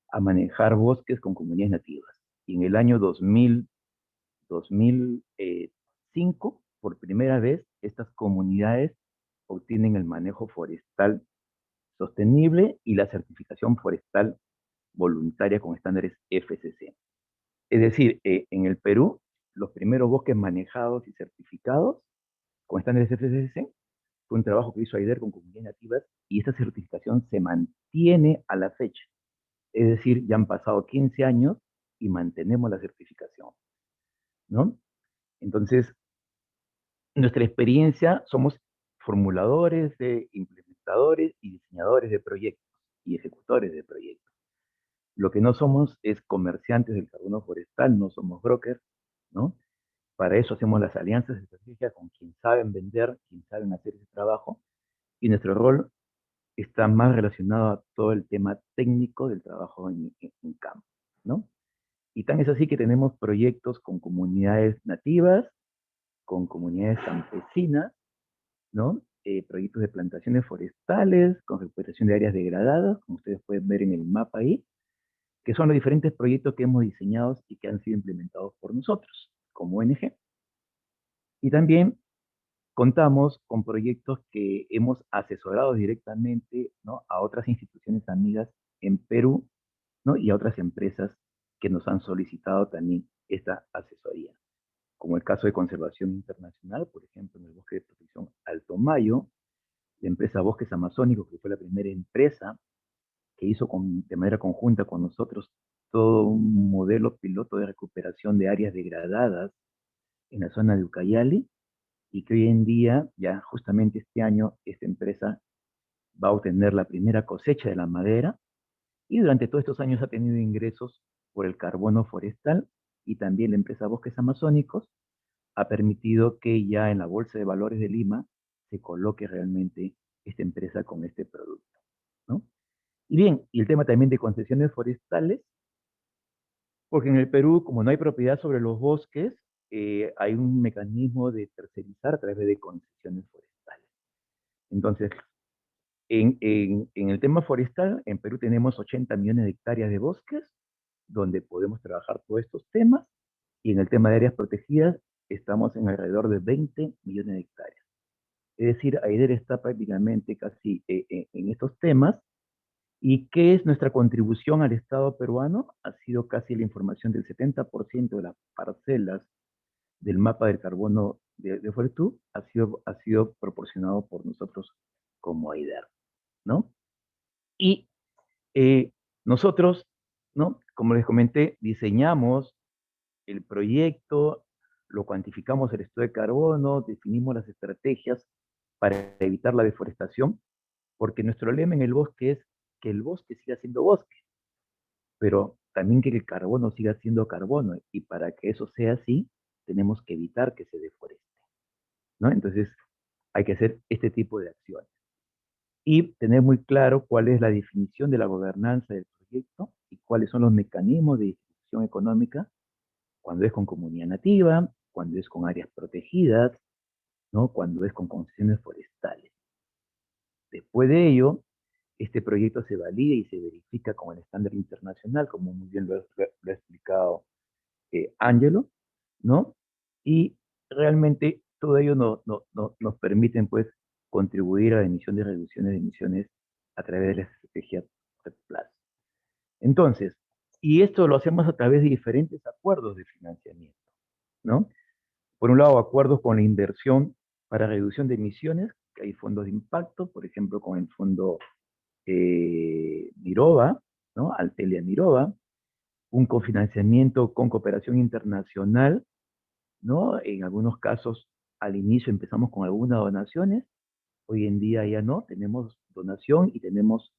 a manejar bosques con comunidades nativas. Y en el año 2005, por primera vez, estas comunidades obtienen el manejo forestal sostenible y la certificación forestal voluntaria con estándares FSC. Es decir, en el Perú, los primeros bosques manejados y certificados con estándares FSC fue un trabajo que hizo AIDER con comunidades nativas y esta certificación se mantiene a la fecha. Es decir, ya han pasado 15 años y mantenemos la certificación, ¿no? Entonces, nuestra experiencia, somos formuladores, implementadores y diseñadores de proyectos y ejecutores de proyectos. Lo que no somos es comerciantes del carbono forestal, no somos brokers, ¿no? Para eso hacemos las alianzas de estrategia con quien saben vender, quien saben hacer ese trabajo, y nuestro rol está más relacionado a todo el tema técnico del trabajo en campo, ¿no? Y tan es así que tenemos proyectos con comunidades nativas, con comunidades campesinas, ¿no? Proyectos de plantaciones forestales, con recuperación de áreas degradadas, como ustedes pueden ver en el mapa ahí, que son los diferentes proyectos que hemos diseñado y que han sido implementados por nosotros, como ONG. Y también contamos con proyectos que hemos asesorado directamente, ¿no?, a otras instituciones amigas en Perú, ¿no?, y a otras empresas que nos han solicitado también esta asesoría, como el caso de conservación internacional, por ejemplo, en el bosque de protección Alto Mayo, la empresa Bosques Amazónicos, que fue la primera empresa que hizo de manera conjunta con nosotros todo un modelo piloto de recuperación de áreas degradadas en la zona de Ucayali, y que hoy en día, ya justamente este año, esta empresa va a obtener la primera cosecha de la madera, y durante todos estos años ha tenido ingresos por el carbono forestal, y también la empresa Bosques Amazónicos ha permitido que ya en la Bolsa de Valores de Lima se coloque realmente esta empresa con este producto, ¿no? Y bien, y el tema también de concesiones forestales, porque en el Perú, como no hay propiedad sobre los bosques, hay un mecanismo de tercerizar a través de concesiones forestales. Entonces, en el tema forestal, en Perú tenemos 80 millones de hectáreas de bosques, donde podemos trabajar todos estos temas, y en el tema de áreas protegidas, estamos en alrededor de 20 millones de hectáreas. Es decir, AIDER está prácticamente casi en estos temas. ¿Y qué es nuestra contribución al Estado peruano? Ha sido casi la información del 70% de las parcelas del mapa del carbono de Fortú ha sido proporcionado por nosotros como AIDER, ¿no? Y nosotros, ¿no?, como les comenté, diseñamos el proyecto, lo cuantificamos el estudio de carbono, definimos las estrategias para evitar la deforestación, porque nuestro lema en el bosque es que el bosque siga siendo bosque, pero también que el carbono siga siendo carbono, y para que eso sea así, tenemos que evitar que se deforeste, ¿no? Entonces, hay que hacer este tipo de acciones. Y tener muy claro cuál es la definición de la gobernanza del proyecto y cuáles son los mecanismos de distribución económica, cuando es con comunidad nativa, cuando es con áreas protegidas, ¿no?, cuando es con concesiones forestales. Después de ello, este proyecto se valida y se verifica con el estándar internacional, como muy bien lo ha explicado Ángelo, ¿no? Y realmente todo ello nos permite, pues, contribuir a la emisión de reducciones de emisiones a través de la estrategia Red Plus. Entonces, y esto lo hacemos a través de diferentes acuerdos de financiamiento, ¿no? Por un lado, acuerdos con la inversión para reducción de emisiones, que hay fondos de impacto, por ejemplo, con el fondo Mirova, ¿no?, Altelia Mirova, un cofinanciamiento con cooperación internacional, ¿no? En algunos casos, al inicio empezamos con algunas donaciones, hoy en día ya no, tenemos donación y tenemos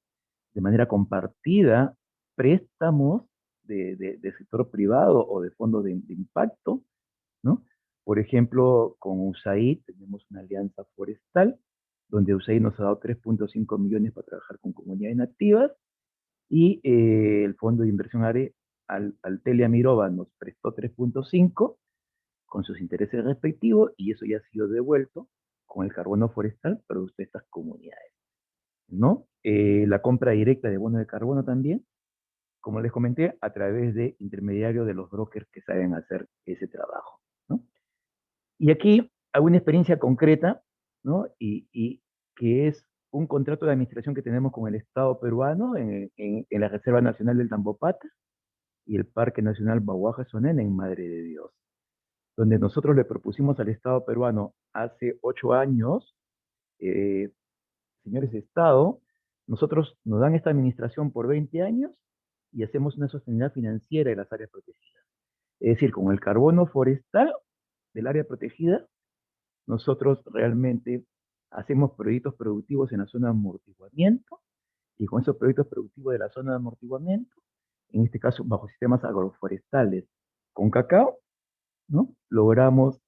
de manera compartida préstamos de sector privado o de fondos de impacto, ¿no? Por ejemplo, con USAID tenemos una alianza forestal, donde USAID nos ha dado 3.5 millones para trabajar con comunidades nativas, y el Fondo de Inversión ARE, Altelia Mirova, nos prestó 3.5 con sus intereses respectivos, y eso ya ha sido devuelto con el carbono forestal producto de estas comunidades, ¿no? La compra directa de bonos de carbono también, como les comenté, a través de intermediarios de los brokers que saben hacer ese trabajo, ¿no? Y aquí hago una experiencia concreta, ¿no? Y que es un contrato de administración que tenemos con el Estado peruano en la Reserva Nacional del Tambopata y el Parque Nacional Bahuaja Sonena en Madre de Dios, donde nosotros le propusimos al Estado peruano hace 8 años, eh, señores de Estado, nosotros nos dan esta administración por 20 años y hacemos una sostenibilidad financiera de las áreas protegidas. Es decir, con el carbono forestal del área protegida, nosotros realmente hacemos proyectos productivos en la zona de amortiguamiento, y con esos proyectos productivos de la zona de amortiguamiento, en este caso bajo sistemas agroforestales con cacao, ¿no? Logramos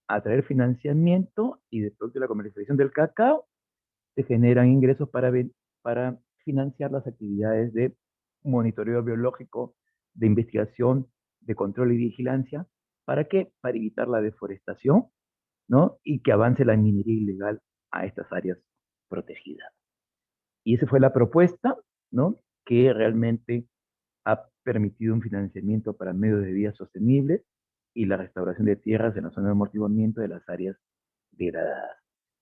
atraer financiamiento, y después de la comercialización del cacao se generan ingresos para financiar las actividades de monitoreo biológico, de investigación, de control y vigilancia. ¿Para qué? Para evitar la deforestación, ¿no? Y que avance la minería ilegal a estas áreas protegidas. Y esa fue la propuesta, ¿no? Que realmente ha permitido un financiamiento para medios de vida sostenibles y la restauración de tierras en la zona de amortiguamiento de las áreas degradadas.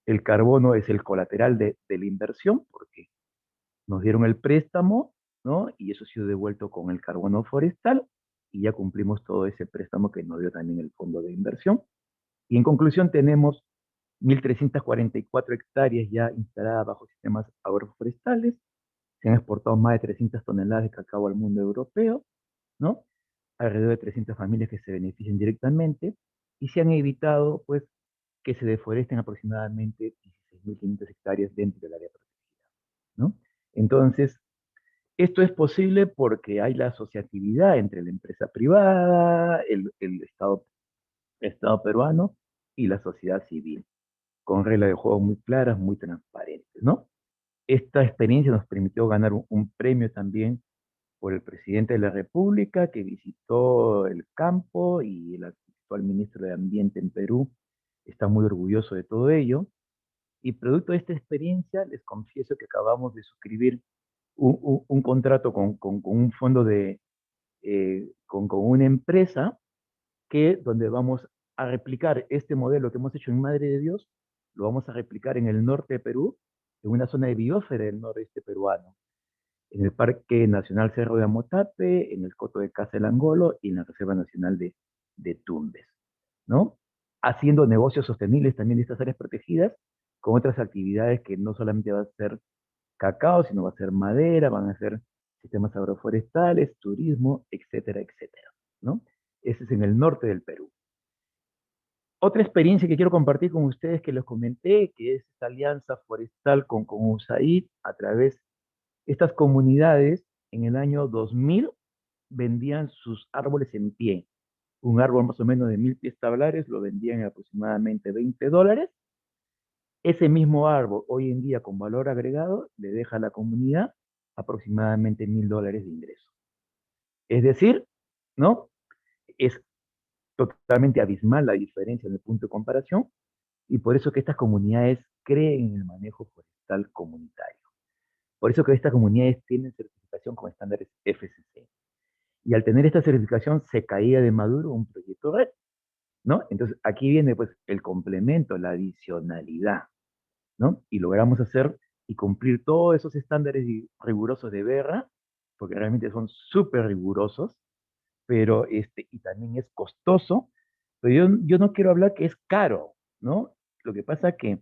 El carbono es el colateral de la inversión, porque nos dieron el préstamo, ¿no? Y eso ha sido devuelto con el carbono forestal, y ya cumplimos todo ese préstamo que nos dio también el fondo de inversión. Y en conclusión tenemos 1.344 hectáreas ya instaladas bajo sistemas agroforestales, se han exportado más de 300 toneladas de cacao al mundo europeo, ¿no? Alrededor de 300 familias que se benefician directamente, y se han evitado, pues, que se deforesten aproximadamente 16.500 hectáreas dentro del área protegida, ¿no? Entonces, esto es posible porque hay la asociatividad entre la empresa privada, el Estado peruano y la sociedad civil, con reglas de juego muy claras, muy transparentes, ¿no? Esta experiencia nos permitió ganar un premio también por el presidente de la República, que visitó el campo, y el actual ministro de Ambiente en Perú está muy orgulloso de todo ello. Y producto de esta experiencia, les confieso que acabamos de suscribir un contrato con un fondo con una empresa, donde vamos a replicar este modelo que hemos hecho en Madre de Dios, lo vamos a replicar en el norte de Perú, en una zona de biosfera del noreste peruano, en el Parque Nacional Cerro de Amotape, en el Coto de Casa del Angolo y en la Reserva Nacional de Tumbes, ¿no? Haciendo negocios sostenibles también de estas áreas protegidas, con otras actividades que no solamente va a ser cacao, sino va a ser madera, van a ser sistemas agroforestales, turismo, etcétera, etcétera, ¿no? Ese es en el norte del Perú. Otra experiencia que quiero compartir con ustedes, que les comenté, que es esta alianza forestal con USAID, a través de estas comunidades. En el año 2000 vendían sus árboles en pie. Un árbol más o menos de 1.000 pies tablares lo vendían en aproximadamente $20. Ese mismo árbol, hoy en día con valor agregado, le deja a la comunidad aproximadamente $1.000 de ingreso. Es decir, ¿no? Es totalmente abismal la diferencia en el punto de comparación, y por eso que estas comunidades creen en el manejo forestal comunitario. Por eso que estas comunidades tienen certificación con estándares FSC. Y al tener esta certificación se caía de maduro un proyecto red, ¿no? Entonces aquí viene pues el complemento, la adicionalidad, ¿no? Y logramos hacer y cumplir todos esos estándares rigurosos de BERRA, porque realmente son súper rigurosos, pero y también es costoso, pero yo no quiero hablar que es caro, ¿no? Lo que pasa es que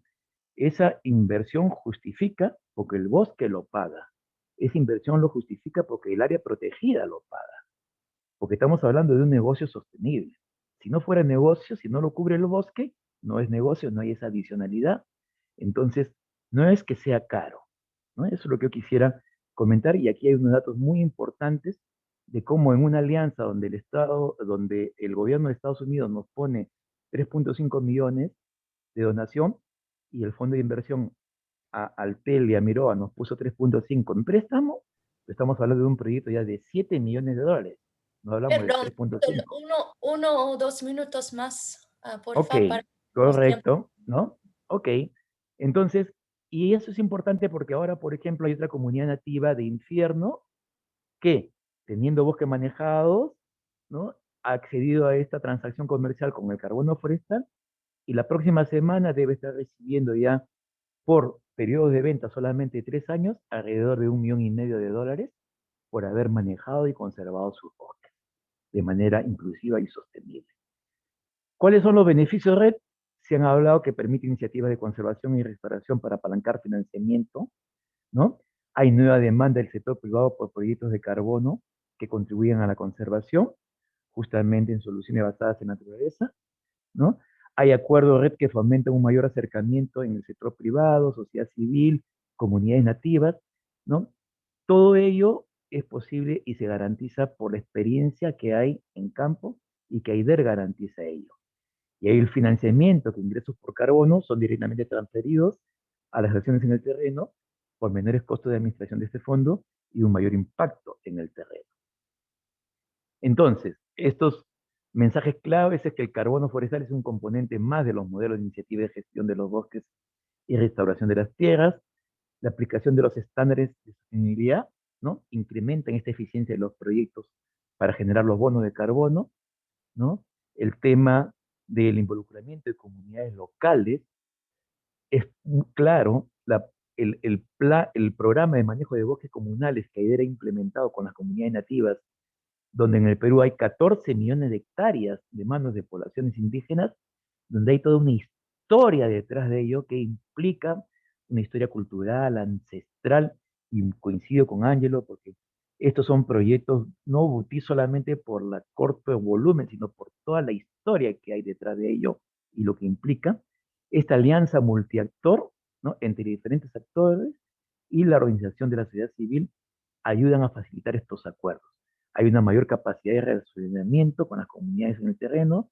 esa inversión justifica porque el bosque lo paga. Esa inversión lo justifica porque el área protegida lo paga. Porque estamos hablando de un negocio sostenible. Si no fuera negocio, si no lo cubre el bosque, no es negocio, no hay esa adicionalidad. Entonces, no es que sea caro, ¿no? Eso es lo que yo quisiera comentar, y aquí hay unos datos muy importantes de cómo en una alianza donde el gobierno de Estados Unidos nos pone 3.5 millones de donación y el fondo de inversión a Altel y a Miroa nos puso 3.5 en préstamo, estamos hablando de un proyecto ya de 7 millones de dólares. No hablamos de Perdón, 3.5. uno o 2 minutos más, Ok, porfa, para los tiempos. correcto, ¿no? Ok, entonces, y eso es importante porque ahora, por ejemplo, hay otra comunidad nativa de Infierno que, teniendo bosques manejados, ¿no? Ha accedido a esta transacción comercial con el carbono forestal y la próxima semana debe estar recibiendo ya por periodos de venta solamente de 3 años alrededor de $1,500,000 por haber manejado y conservado sus bosques de manera inclusiva y sostenible. ¿Cuáles son los beneficios red? Se han hablado que permite iniciativas de conservación y restauración para apalancar financiamiento, ¿no? Hay nueva demanda del sector privado por proyectos de carbono que contribuyen a la conservación, justamente en soluciones basadas en naturaleza, ¿no? Hay acuerdos red que fomentan un mayor acercamiento en el sector privado, sociedad civil, comunidades nativas, ¿no? Todo ello es posible y se garantiza por la experiencia que hay en campo y que AIDER garantiza ello. Y ahí el financiamiento que ingresos por carbono son directamente transferidos a las acciones en el terreno por menores costos de administración de este fondo y un mayor impacto en el terreno. Entonces, estos mensajes claves es que el carbono forestal es un componente más de los modelos de iniciativa de gestión de los bosques y restauración de las tierras. La aplicación de los estándares de sostenibilidad, ¿no? Incrementan esta eficiencia de los proyectos para generar los bonos de carbono, ¿no? El tema del involucramiento de comunidades locales es claro, el programa de manejo de bosques comunales que AIDER ha implementado con las comunidades nativas, donde en el Perú hay 14 millones de hectáreas de manos de poblaciones indígenas, donde hay toda una historia detrás de ello que implica una historia cultural, ancestral, y coincido con Ángelo, porque estos son proyectos no butí solamente por la corto volumen, sino por toda la historia que hay detrás de ello y lo que implica esta alianza multiactor, ¿no? Entre diferentes actores y la organización de la sociedad civil ayudan a facilitar estos acuerdos. Hay una mayor capacidad de relacionamiento con las comunidades en el terreno,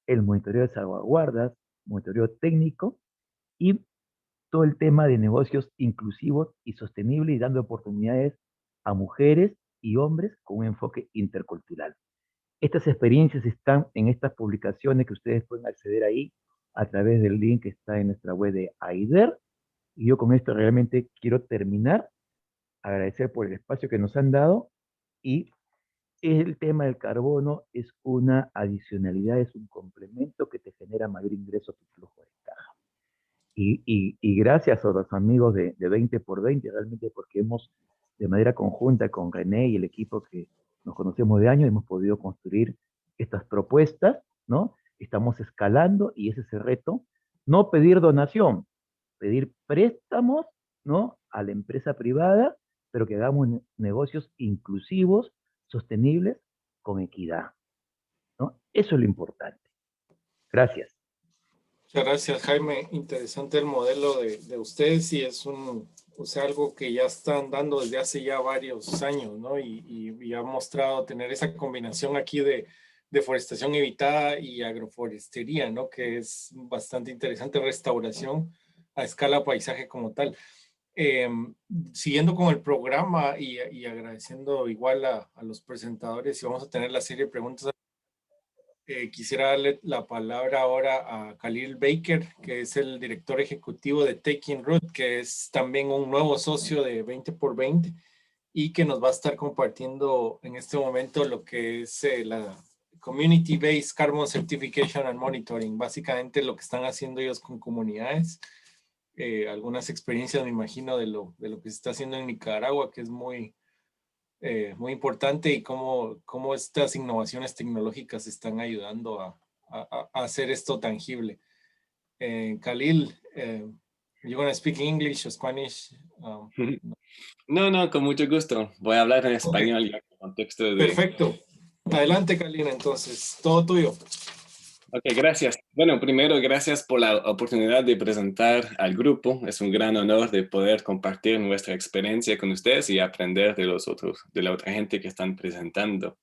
el monitoreo de salvaguardas, monitoreo técnico y todo el tema de negocios inclusivos y sostenibles y dando oportunidades a mujeres y hombres con un enfoque intercultural. Estas experiencias están en estas publicaciones que ustedes pueden acceder ahí a través del link que está en nuestra web de AIDER. Y yo con esto realmente quiero terminar, agradecer por el espacio que nos han dado y el tema del carbono es una adicionalidad, es un complemento que te genera mayor ingreso a tu flujo de caja. Y gracias a los amigos de 20 por 20, realmente porque hemos, de manera conjunta con René y el equipo que nos conocemos de años, hemos podido construir estas propuestas, ¿no? Estamos escalando y ese es el reto. No pedir donación, pedir préstamos, ¿no? A la empresa privada, pero que hagamos negocios inclusivos, sostenibles, con equidad, ¿no? Eso es lo importante. Gracias. Muchas gracias, Jaime. Interesante el modelo de ustedes y es algo que ya están dando desde hace ya varios años, ¿no? Y ha mostrado tener esa combinación aquí de deforestación evitada y agroforestería, ¿no? Que es bastante interesante, restauración a escala paisaje como tal. Siguiendo con el programa y agradeciendo igual a los presentadores, y vamos a tener la serie de preguntas. Quisiera darle la palabra ahora a Khalil Baker, que es el director ejecutivo de Taking Root, que es también un nuevo socio de 20 por 20 y que nos va a estar compartiendo en este momento lo que es la Community Based Carbon Certification and Monitoring, básicamente lo que están haciendo ellos con comunidades. Algunas experiencias, me imagino, de lo que se está haciendo en Nicaragua, que es muy importante, y cómo estas innovaciones tecnológicas están ayudando a hacer esto tangible. Khalil, you want to speak English or Spanish? No, con mucho gusto. Voy a hablar en español ya en el contexto de... Perfecto. Adelante, Khalil, entonces, todo tuyo. Ok, gracias. Bueno, primero, gracias por la oportunidad de presentar al grupo. Es un gran honor de poder compartir nuestra experiencia con ustedes y aprender de los otros, de la otra gente que están presentando.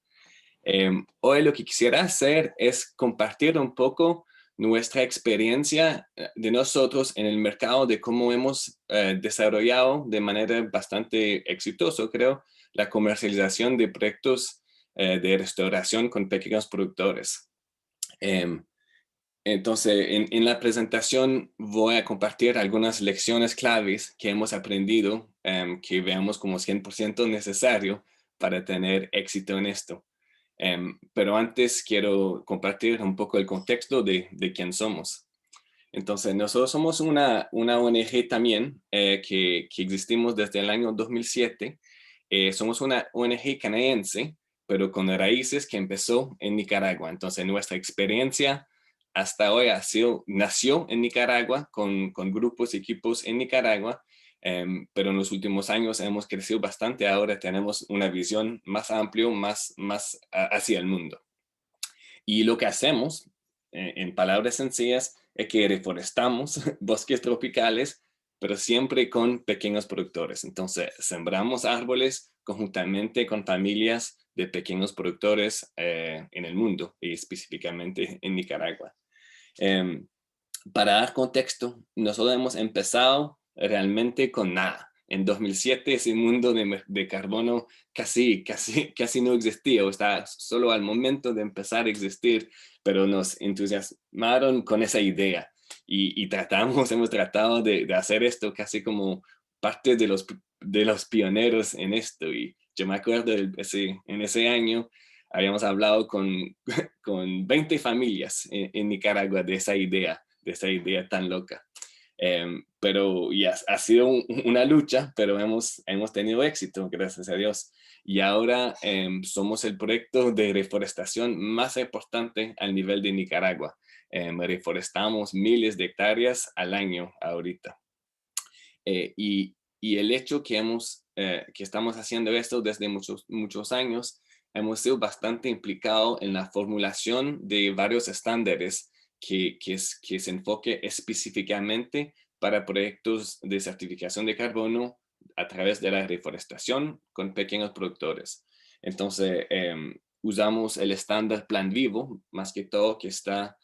Hoy lo que quisiera hacer es compartir un poco nuestra experiencia de nosotros en el mercado, de cómo hemos desarrollado de manera bastante exitosa, creo, la comercialización de proyectos de restauración con pequeños productores. Entonces, en la presentación voy a compartir algunas lecciones claves que hemos aprendido, que veamos como 100% necesario para tener éxito en esto. Pero antes quiero compartir un poco el contexto de quién somos. Entonces, nosotros somos una ONG también que existimos desde el año 2007. Somos una ONG canadiense, pero con raíces que empezó en Nicaragua. Entonces, nuestra experiencia hasta hoy nació en Nicaragua con grupos y equipos en Nicaragua, pero en los últimos años hemos crecido bastante. Ahora tenemos una visión más amplia, más hacia el mundo. Y lo que hacemos, en palabras sencillas, es que reforestamos bosques tropicales, pero siempre con pequeños productores. Entonces, sembramos árboles conjuntamente con familias de pequeños productores en el mundo y específicamente en Nicaragua. Para dar contexto, nosotros hemos empezado realmente con nada. En 2007 ese mundo de carbono casi no existía, o está solo al momento de empezar a existir, pero nos entusiasmaron con esa idea y hemos tratado de hacer esto casi como parte de los pioneros en esto. Y yo me acuerdo en ese año habíamos hablado con 20 familias en Nicaragua de esa idea tan loca. Pero ya ha sido una lucha, pero hemos tenido éxito, gracias a Dios. Y ahora somos el proyecto de reforestación más importante al nivel de Nicaragua. Reforestamos miles de hectáreas al año ahorita. Y el hecho que estamos haciendo esto desde muchos años, hemos sido bastante implicados en la formulación de varios estándares que se enfoque específicamente para proyectos de certificación de carbono a través de la reforestación con pequeños productores. Entonces, usamos el estándar Plan Vivo, más que todo, que está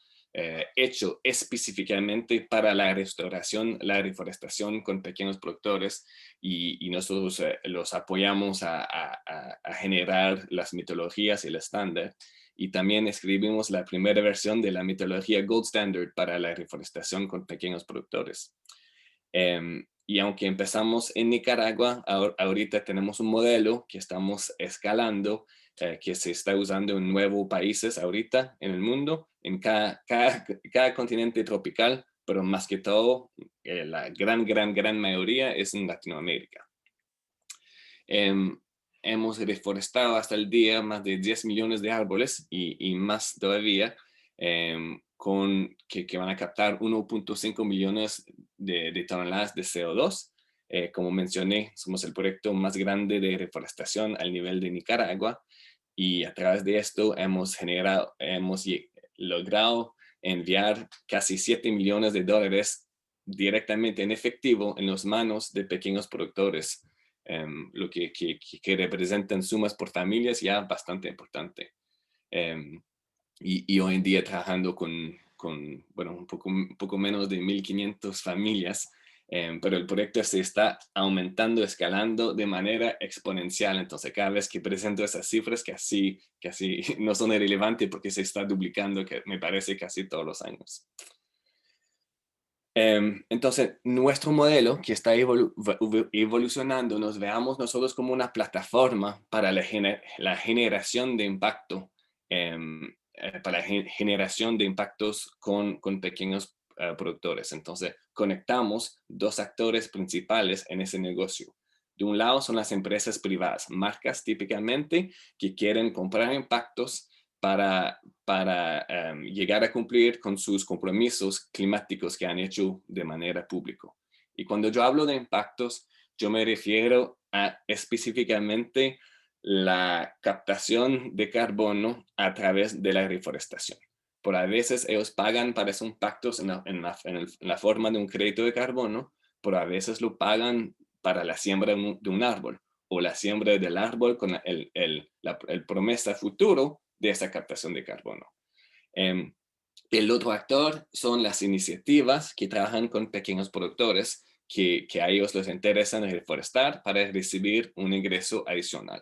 hecho específicamente para la reforestación con pequeños productores, y nosotros los apoyamos a generar las metodologías y el estándar. Y también escribimos la primera versión de la metodología Gold Standard para la reforestación con pequeños productores. Y aunque empezamos en Nicaragua, ahorita tenemos un modelo que estamos escalando, que se está usando en 9 países ahorita en el mundo, en cada continente tropical, pero más que todo, la gran mayoría es en Latinoamérica. Hemos reforestado hasta el día más de 10 millones de árboles y más todavía, que van a captar 1.5 millones de toneladas de CO2. Como mencioné, somos el proyecto más grande de reforestación al nivel de Nicaragua, y a través de esto hemos logrado enviar casi $7 millones directamente en efectivo en las manos de pequeños productores, lo que representan sumas por familias ya bastante importante. Y hoy en día trabajando con bueno, un poco menos de 1.500 familias, pero el proyecto se está aumentando, escalando de manera exponencial. Entonces, cada vez que presento esas cifras, casi no son irrelevantes porque se está duplicando, que me parece, casi todos los años. Entonces, nuestro modelo que está evolucionando, nos veamos nosotros como una plataforma para la generación de impacto, para la generación de impactos con pequeños productores. Entonces, conectamos 2 actores principales en ese negocio. De un lado son las empresas privadas, marcas típicamente que quieren comprar impactos para llegar a cumplir con sus compromisos climáticos que han hecho de manera pública. Y cuando yo hablo de impactos, yo me refiero a específicamente la captación de carbono a través de la reforestación. pero a veces ellos pagan para esos impactos en la forma de un crédito de carbono, pero a veces lo pagan para la siembra de un árbol, o la siembra del árbol con el promesa futuro de esa captación de carbono. El otro actor son las iniciativas que trabajan con pequeños productores que a ellos les interesa reforestar para recibir un ingreso adicional.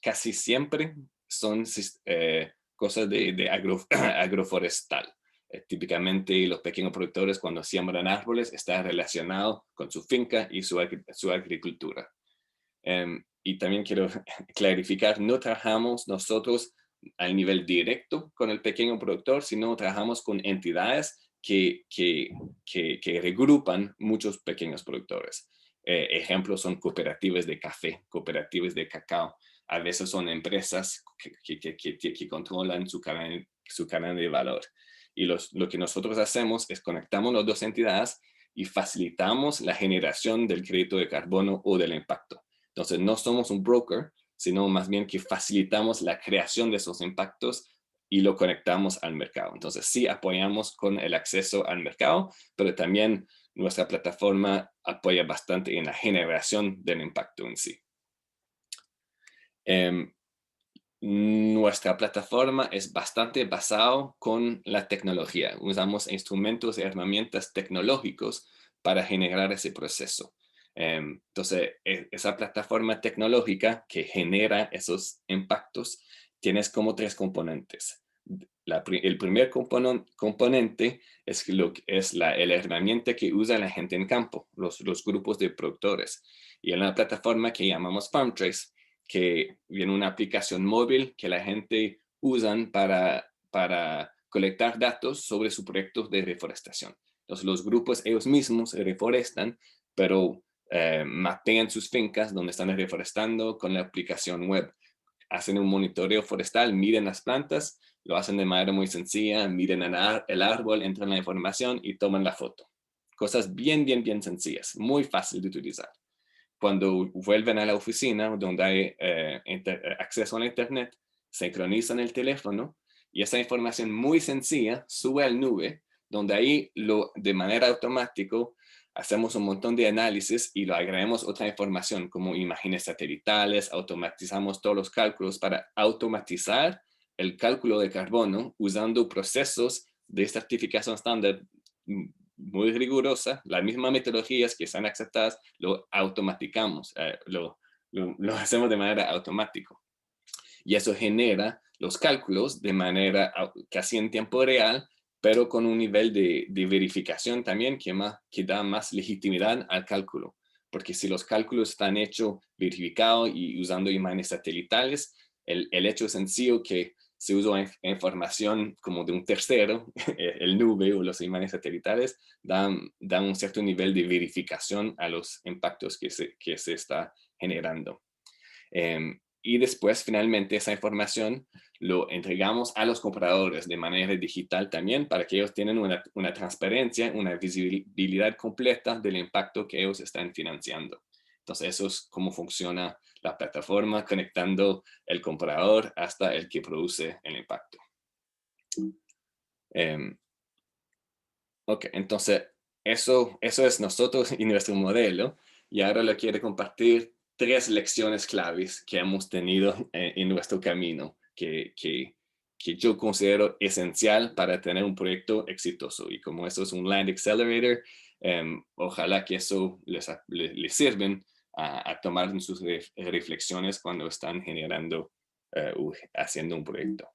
Casi siempre son cosas de agroforestal. Típicamente los pequeños productores cuando siembran árboles está relacionado con su finca y su agricultura. Y también quiero clarificar, no trabajamos nosotros al nivel directo con el pequeño productor, sino trabajamos con entidades que regrupan muchos pequeños productores. Ejemplos son cooperativas de café, cooperativas de cacao. A veces son empresas que controlan su cadena de valor. Y lo que nosotros hacemos es conectamos las dos entidades y facilitamos la generación del crédito de carbono o del impacto. Entonces, no somos un broker, sino más bien que facilitamos la creación de esos impactos y lo conectamos al mercado. Entonces, sí apoyamos con el acceso al mercado, pero también nuestra plataforma apoya bastante en la generación del impacto en sí. Nuestra plataforma es bastante basada con la tecnología. Usamos instrumentos y herramientas tecnológicos para generar ese proceso. Entonces, esa plataforma tecnológica que genera esos impactos tienes como 3 componentes. El primer componente es la herramienta que usa la gente en campo, los grupos de productores. Y en la plataforma que llamamos FarmTrace, que viene una aplicación móvil que la gente usan para colectar datos sobre sus proyectos de reforestación. Entonces, los grupos ellos mismos reforestan, pero mapean sus fincas donde están reforestando con la aplicación web. Hacen un monitoreo forestal, miden las plantas, lo hacen de manera muy sencilla, miden el árbol, entran la información y toman la foto. Cosas bien sencillas, muy fácil de utilizar. Cuando vuelven a la oficina donde hay acceso a la internet, sincronizan el teléfono y esa información muy sencilla sube al nube, donde ahí de manera automática hacemos un montón de análisis y lo agregamos otra información como imágenes satelitales, automatizamos todos los cálculos para automatizar el cálculo de carbono usando procesos de certificación estándar muy rigurosa, las mismas metodologías que están aceptadas, lo automatizamos, lo hacemos de manera automática. Y eso genera los cálculos de manera casi en tiempo real, pero con un nivel de verificación también que da más legitimidad al cálculo. Porque si los cálculos están hechos, verificados y usando imágenes satelitales, el hecho sencillo que se usa información como de un tercero, el nube o las imágenes satelitales, dan un cierto nivel de verificación a los impactos que se está generando. Y después, finalmente, esa información lo entregamos a los compradores de manera digital también para que ellos tengan una transparencia, una visibilidad completa del impacto que ellos están financiando. Entonces, eso es cómo funciona la plataforma, conectando el comprador hasta el que produce el impacto. Ok, entonces, eso es nosotros y nuestro modelo. Y ahora lo quiero compartir 3 lecciones claves que hemos tenido en nuestro camino, que yo considero esencial para tener un proyecto exitoso. Y como eso es un Land Accelerator, ojalá que eso les sirven a tomar sus reflexiones cuando están generando, haciendo un proyecto.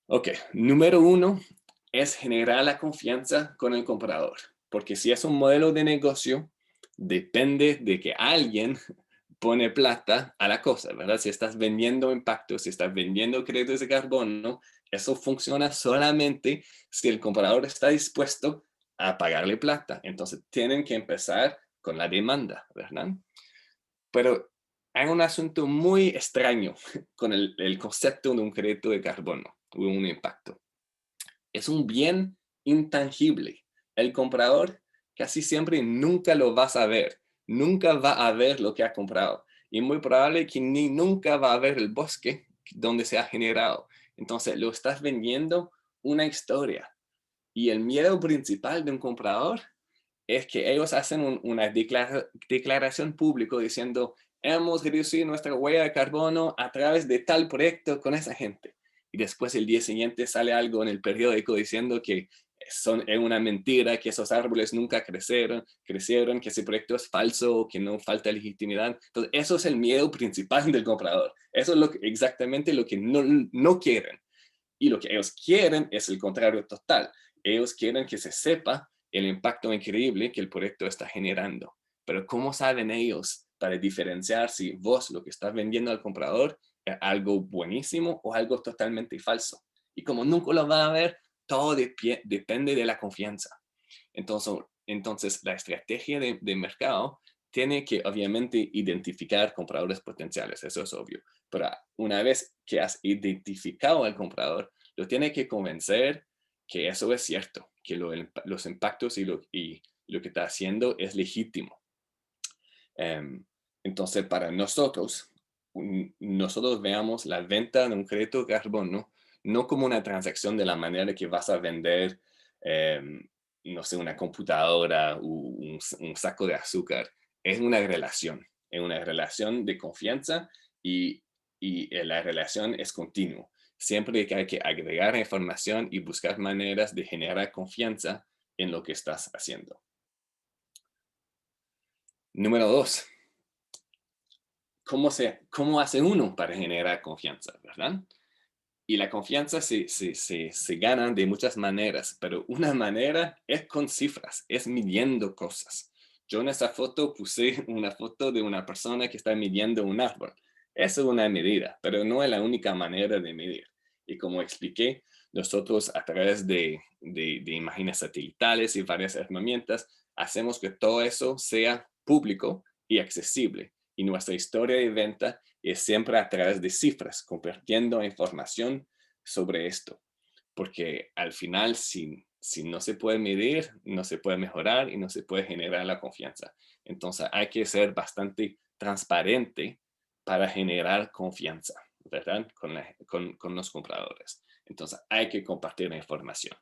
Ok, número 1 es generar la confianza con el comprador. Porque si es un modelo de negocio, depende de que alguien pone plata a la cosa, ¿verdad? Si estás vendiendo impactos, si estás vendiendo créditos de carbono, eso funciona solamente si el comprador está dispuesto a pagarle plata. Entonces tienen que empezar con la demanda, ¿verdad? Pero hay un asunto muy extraño con el concepto de un crédito de carbono o un impacto. Es un bien intangible. El comprador casi siempre nunca lo vas a ver. Nunca va a ver lo que ha comprado. Y muy probable que ni nunca va a ver el bosque donde se ha generado. Entonces, lo estás vendiendo una historia. Y el miedo principal de un comprador es que ellos hacen una declaración pública diciendo, hemos reducido nuestra huella de carbono a través de tal proyecto con esa gente. Y después el día siguiente sale algo en el periódico diciendo que es una mentira, que esos árboles nunca crecieron, que ese proyecto es falso, que no falta legitimidad. Entonces, eso es el miedo principal del comprador. Eso es exactamente lo que no quieren. Y lo que ellos quieren es el contrario total. Ellos quieren que se sepa el impacto increíble que el proyecto está generando. Pero ¿cómo saben ellos para diferenciar si vos lo que estás vendiendo al comprador es algo buenísimo o algo totalmente falso? Y como nunca lo van a ver, todo depende de la confianza. Entonces la estrategia de mercado tiene que obviamente identificar compradores potenciales, eso es obvio. Pero una vez que has identificado al comprador, lo tiene que convencer que eso es cierto, que los impactos y lo que está haciendo es legítimo. Entonces, para nosotros veamos la venta de un crédito de carbono no como una transacción de la manera que vas a vender, no sé, una computadora o un saco de azúcar. Es una relación de confianza y la relación es continua. Siempre que hay que agregar información y buscar maneras de generar confianza en lo que estás haciendo. Número 2. ¿Cómo hace uno para generar confianza, verdad? Y la confianza se gana de muchas maneras, pero una manera es con cifras, es midiendo cosas. Yo en esta foto puse una foto de una persona que está midiendo un árbol. Eso es una medida, pero no es la única manera de medir. Y como expliqué, nosotros a través de imágenes satelitales y varias herramientas, hacemos que todo eso sea público y accesible. Y nuestra historia de venta es siempre a través de cifras, compartiendo información sobre esto. Porque al final, si no se puede medir, no se puede mejorar y no se puede generar la confianza. Entonces hay que ser bastante transparente para generar confianza, ¿verdad? Con los compradores. Entonces hay que compartir la información.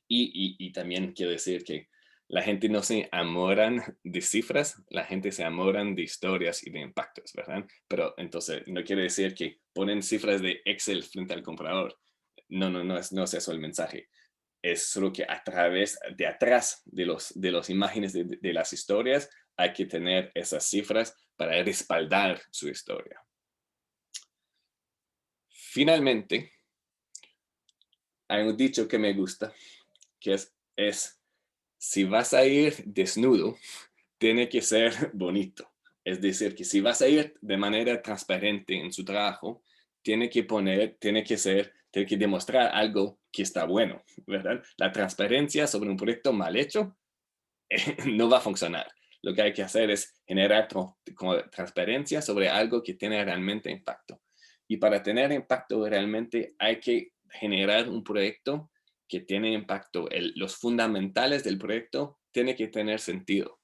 Y también quiero decir que la gente no se enamoran de cifras, la gente se enamoran de historias y de impactos, ¿verdad? Pero entonces no quiere decir que ponen cifras de Excel frente al comprador. No es eso el mensaje. Es solo que a través de atrás de las imágenes de las historias hay que tener esas cifras para respaldar su historia. Finalmente, hay un dicho que me gusta, que es si vas a ir desnudo, tiene que ser bonito. Es decir, que si vas a ir de manera transparente en su trabajo, tiene que demostrar algo que está bueno, ¿verdad? La transparencia sobre un proyecto mal hecho no va a funcionar. Lo que hay que hacer es generar transparencia sobre algo que tiene realmente impacto. Y para tener impacto realmente hay que generar un proyecto que tiene impacto. Los fundamentales del proyecto tienen que tener sentido.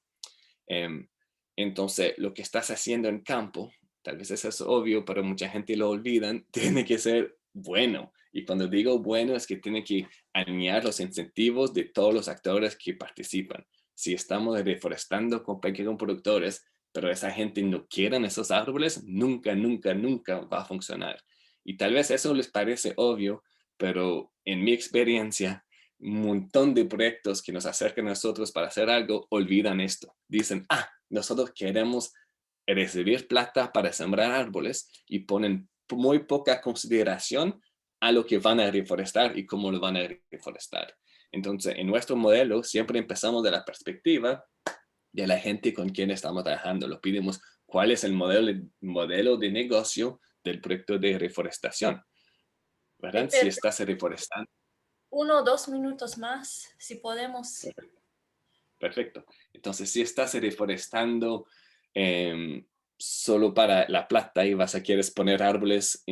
Entonces, lo que estás haciendo en campo, tal vez eso es obvio, pero mucha gente lo olvidan, tiene que ser bueno. Y cuando digo bueno, es que tiene que alinear los incentivos de todos los actores que participan. Si estamos reforestando con pequeños productores, pero esa gente no quiere esos árboles, nunca va a funcionar. Y tal vez eso les parece obvio, pero en mi experiencia, un montón de proyectos que nos acercan a nosotros para hacer algo olvidan esto. Dicen, nosotros queremos recibir plata para sembrar árboles y ponen muy poca consideración a lo que van a reforestar y cómo lo van a reforestar. Entonces, en nuestro modelo siempre empezamos de la perspectiva de la gente con quien estamos trabajando. Lo pedimos cuál es el modelo de negocio del proyecto de reforestación, ¿verdad? Si estás reforestando. 1 o 2 minutos más, si podemos. Perfecto. Entonces, si estás reforestando solo para la plata y quieres poner árboles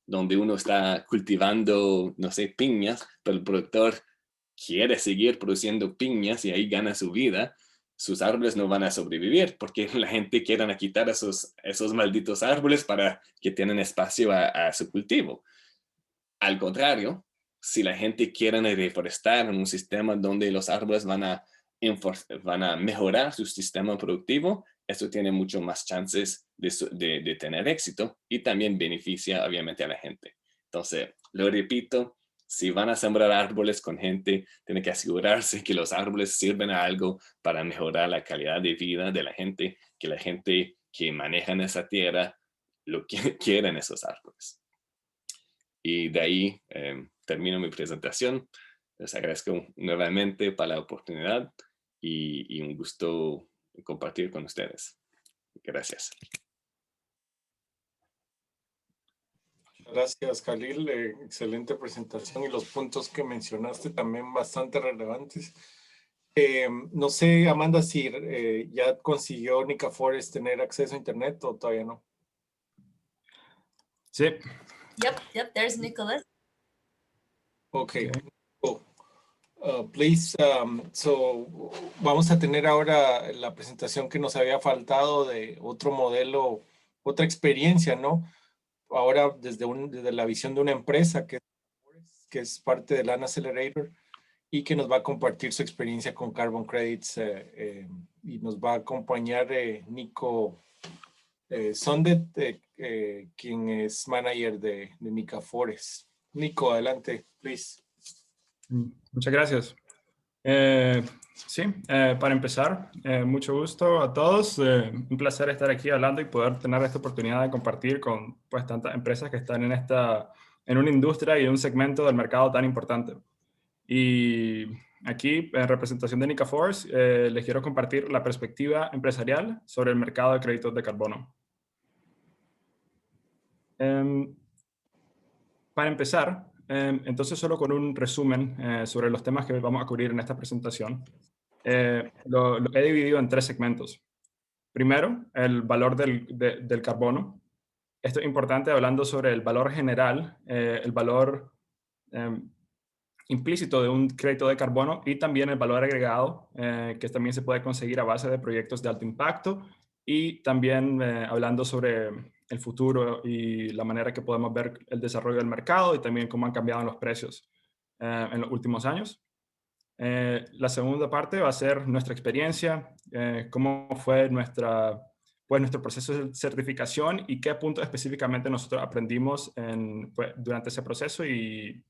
donde uno está cultivando, no sé, piñas, pero el productor quiere seguir produciendo piñas y ahí gana su vida, sus árboles no van a sobrevivir porque la gente quiere quitar esos malditos árboles para que tengan espacio a su cultivo. Al contrario, si la gente quiere reforestar en un sistema donde los árboles van a mejorar su sistema productivo, esto tiene mucho más chances de tener éxito y también beneficia obviamente a la gente. Entonces, lo repito, si van a sembrar árboles con gente, tienen que asegurarse que los árboles sirven a algo para mejorar la calidad de vida de la gente, que la gente que maneja esa tierra lo quieren esos árboles. Y de ahí termino mi presentación. Les agradezco nuevamente por la oportunidad y un gusto compartir con ustedes. Gracias. Gracias, Khalil. Excelente presentación y los puntos que mencionaste también bastante relevantes. No sé, Amanda, si ya consiguió Nica Forest tener acceso a internet o todavía no. Sí. Yep, there's Nicholas. Okay. Cool. Please, so vamos a tener ahora la presentación que nos había faltado de otro modelo, otra experiencia, ¿no? Ahora desde la visión de una empresa que es parte del Land Accelerator y que nos va a compartir su experiencia con Carbon Credits y nos va a acompañar Nico Sondet, quien es manager de Nica Forest. Nico, adelante, please. Muchas gracias. Para empezar, mucho gusto a todos. Un placer estar aquí hablando y poder tener esta oportunidad de compartir con pues, tantas empresas que están en una industria y un segmento del mercado tan importante. Y aquí, en representación de Nica Forest, les quiero compartir la perspectiva empresarial sobre el mercado de créditos de carbono. Para empezar, entonces solo con un resumen sobre los temas que vamos a cubrir en esta presentación. Lo he dividido en 3 segmentos. Primero, el valor del carbono. Esto es importante hablando sobre el valor general, el valor implícito de un crédito de carbono y también el valor agregado, que también se puede conseguir a base de proyectos de alto impacto y también hablando sobre el futuro y la manera que podemos ver el desarrollo del mercado y también cómo han cambiado los precios en los últimos años. La segunda parte va a ser nuestra experiencia, cómo fue nuestro proceso de certificación y qué puntos específicamente nosotros aprendimos durante ese proceso y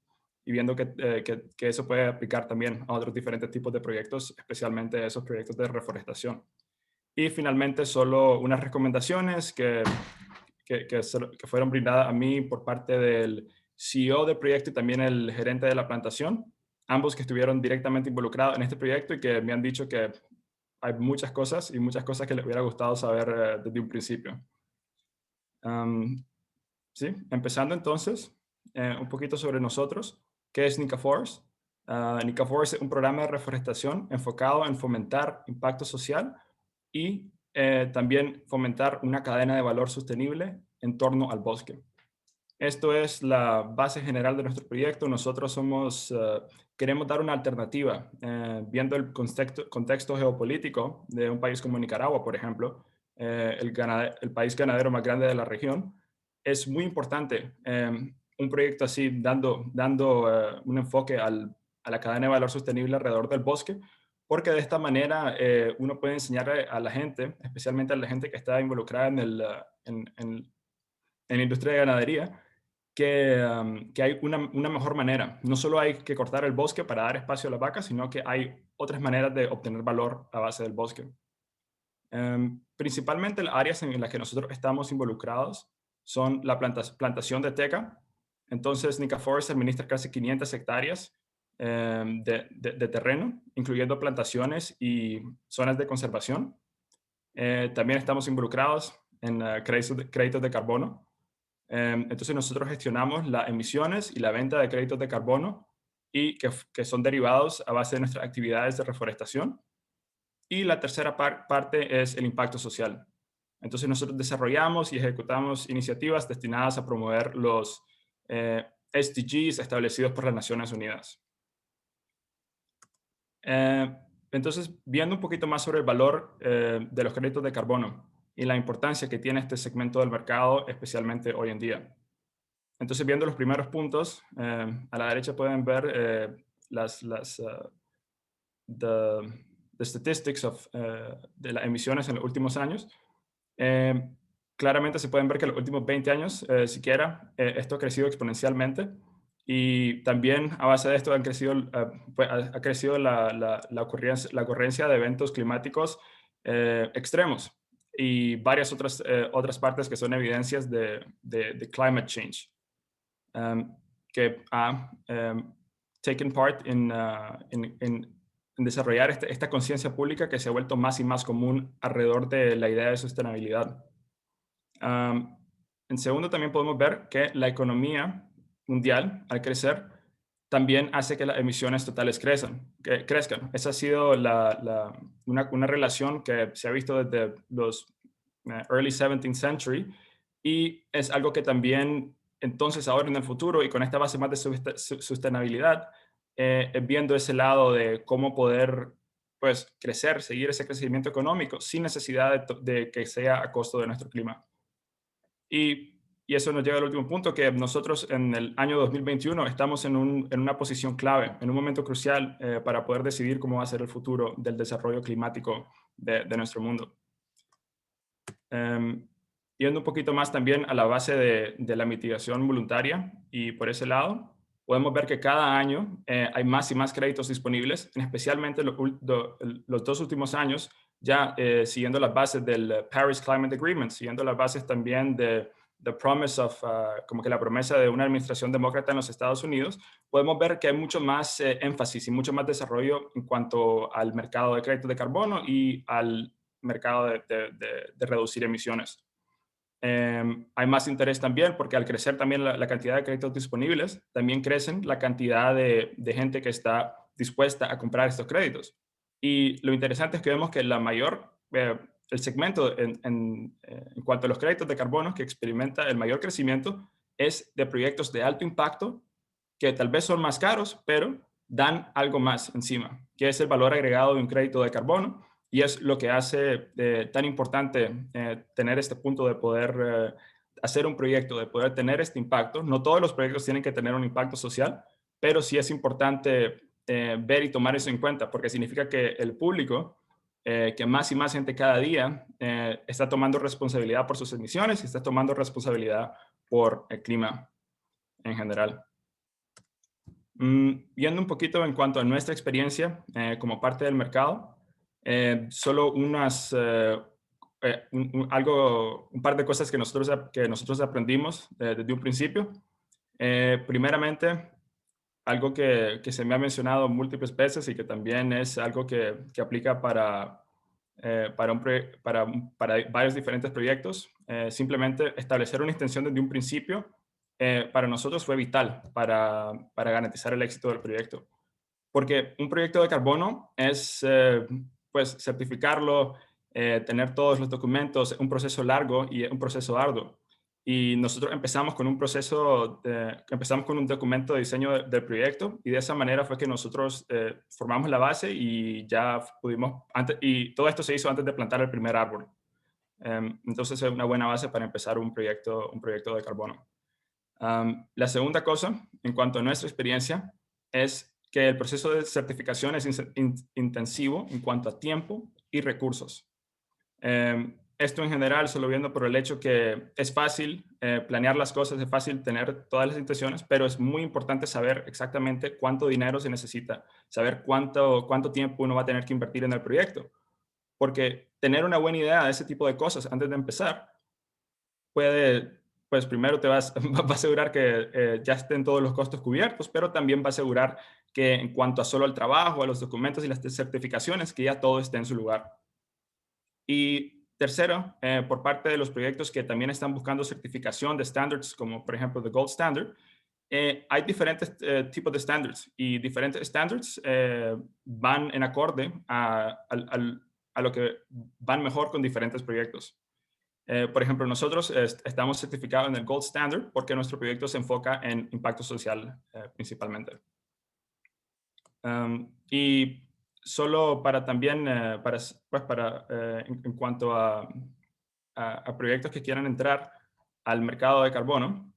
viendo que eso puede aplicar también a otros diferentes tipos de proyectos, especialmente esos proyectos de reforestación. Y finalmente solo unas recomendaciones que fueron brindadas a mí por parte del CEO del proyecto y también el gerente de la plantación, ambos que estuvieron directamente involucrados en este proyecto y que me han dicho que hay muchas cosas que les hubiera gustado saber desde un principio. Empezando entonces, un poquito sobre nosotros. ¿Qué es Nica Forest? Nica Forest es un programa de reforestación enfocado en fomentar impacto social y también fomentar una cadena de valor sostenible en torno al bosque. Esto es la base general de nuestro proyecto. Nosotros queremos dar una alternativa, viendo el contexto geopolítico de un país como Nicaragua, por ejemplo, el país ganadero más grande de la región. Es muy importante un proyecto así dando un enfoque a la cadena de valor sostenible alrededor del bosque, porque de esta manera uno puede enseñar a la gente, especialmente a la gente que está involucrada en la industria de ganadería, que hay una mejor manera. No solo hay que cortar el bosque para dar espacio a las vacas, sino que hay otras maneras de obtener valor a base del bosque. Principalmente las áreas en las que nosotros estamos involucrados son la plantación de teca. Entonces, Nica Forest administra casi 500 hectáreas de terreno, incluyendo plantaciones y zonas de conservación. También estamos involucrados en créditos de carbono. Entonces nosotros gestionamos las emisiones y la venta de créditos de carbono y que son derivados a base de nuestras actividades de reforestación. Y la tercera parte es el impacto social. Entonces nosotros desarrollamos y ejecutamos iniciativas destinadas a promover los SDGs establecidos por las Naciones Unidas. Entonces, viendo un poquito más sobre el valor de los créditos de carbono y la importancia que tiene este segmento del mercado, especialmente hoy en día. Entonces, viendo los primeros puntos, a la derecha pueden ver the statistics de las emisiones en los últimos años. Claramente se pueden ver que en los últimos 20 años, siquiera, esto ha crecido exponencialmente. Y también a base de esto ha crecido la ocurrencia de eventos climáticos extremos y varias otras partes que son evidencias de climate change, que ha taken part en desarrollar esta conciencia pública que se ha vuelto más y más común alrededor de la idea de sostenibilidad. En segundo, también podemos ver que la economía mundial, al crecer, también hace que las emisiones totales crezcan. Esa ha sido una relación que se ha visto desde los early 17th century y es algo que también entonces ahora en el futuro y con esta base más de sostenibilidad, viendo ese lado de cómo poder pues crecer, seguir ese crecimiento económico sin necesidad de que sea a costo de nuestro clima. Y eso nos lleva al último punto, que nosotros en el año 2021 estamos en una posición clave, en un momento crucial para poder decidir cómo va a ser el futuro del desarrollo climático de nuestro mundo. Yendo un poquito más también a la base de la mitigación voluntaria, y por ese lado podemos ver que cada año hay más y más créditos disponibles, especialmente los 2 últimos años, ya siguiendo las bases del Paris Climate Agreement, siguiendo las bases también de the promise of, como que la promesa de una administración demócrata en los Estados Unidos, podemos ver que hay mucho más énfasis y mucho más desarrollo en cuanto al mercado de créditos de carbono y al mercado de reducir emisiones. Hay más interés también porque al crecer también la cantidad de créditos disponibles, también crecen la cantidad de gente que está dispuesta a comprar estos créditos. Y lo interesante es que vemos que el segmento en cuanto a los créditos de carbono que experimenta el mayor crecimiento es de proyectos de alto impacto que tal vez son más caros, pero dan algo más encima, que es el valor agregado de un crédito de carbono. Y es lo que hace tan importante tener este punto de poder hacer un proyecto, de poder tener este impacto. No todos los proyectos tienen que tener un impacto social, pero sí es importante ver y tomar eso en cuenta, porque significa que el público, que más y más gente cada día está tomando responsabilidad por sus emisiones y está tomando responsabilidad por el clima en general. Viendo un poquito en cuanto a nuestra experiencia como parte del mercado, solo un par de cosas que nosotros aprendimos desde un principio. Primeramente, algo que se me ha mencionado múltiples veces y que también es algo que aplica para varios diferentes proyectos, simplemente establecer una intención desde un principio para nosotros fue vital para garantizar el éxito del proyecto. Porque un proyecto de carbono es pues certificarlo, tener todos los documentos, un proceso largo y un proceso arduo. Y nosotros empezamos con un documento de diseño del proyecto y de esa manera fue que nosotros formamos la base y ya pudimos, y todo esto se hizo antes de plantar el primer árbol. Entonces es una buena base para empezar un proyecto de carbono. La segunda cosa, en cuanto a nuestra experiencia, es que el proceso de certificación es intensivo en cuanto a tiempo y recursos. Esto en general, solo viendo por el hecho que es fácil planear las cosas, es fácil tener todas las intenciones, pero es muy importante saber exactamente cuánto dinero se necesita, saber cuánto tiempo uno va a tener que invertir en el proyecto. Porque tener una buena idea de ese tipo de cosas antes de empezar pues primero va a asegurar que ya estén todos los costos cubiertos, pero también va a asegurar que en cuanto a solo al trabajo, a los documentos y las certificaciones, que ya todo esté en su lugar. Y tercero, por parte de los proyectos que también están buscando certificación de standards, como por ejemplo the Gold Standard, hay diferentes tipos de standards y diferentes standards van en acorde a lo que van mejor con diferentes proyectos. Por ejemplo, nosotros estamos certificados en el Gold Standard porque nuestro proyecto se enfoca en impacto social principalmente. Y solo para también, en cuanto a proyectos que quieran entrar al mercado de carbono,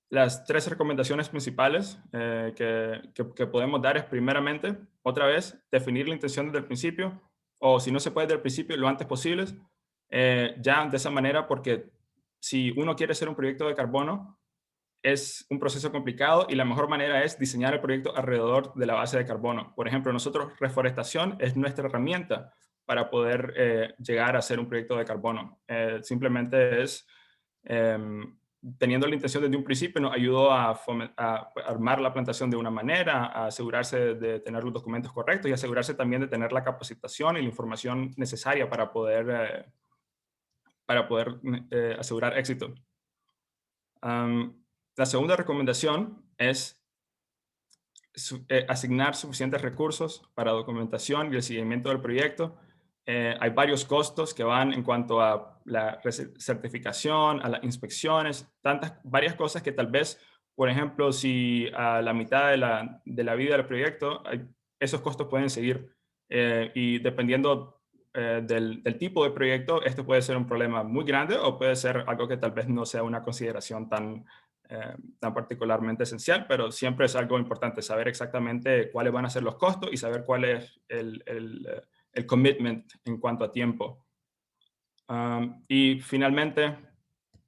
las 3 recomendaciones principales que podemos dar es, primeramente, otra vez, definir la intención desde el principio, o si no se puede desde el principio, lo antes posible, ya de esa manera, porque si uno quiere hacer un proyecto de carbono, es un proceso complicado y la mejor manera es diseñar el proyecto alrededor de la base de carbono. Por ejemplo, nosotros, reforestación es nuestra herramienta para poder llegar a hacer un proyecto de carbono. Simplemente es, teniendo la intención desde un principio, nos ayudó a armar la plantación de una manera, a asegurarse de tener los documentos correctos y asegurarse también de tener la capacitación y la información necesaria para poder asegurar éxito. La segunda recomendación es asignar suficientes recursos para documentación y el seguimiento del proyecto. Hay varios costos que van en cuanto a la certificación, a las inspecciones, varias cosas que tal vez, por ejemplo, si a la mitad de la vida del proyecto, esos costos pueden seguir. Y dependiendo del tipo de proyecto, esto puede ser un problema muy grande o puede ser algo que tal vez no sea una consideración tan particularmente esencial, pero siempre es algo importante saber exactamente cuáles van a ser los costos y saber cuál es el commitment en cuanto a tiempo. Y finalmente,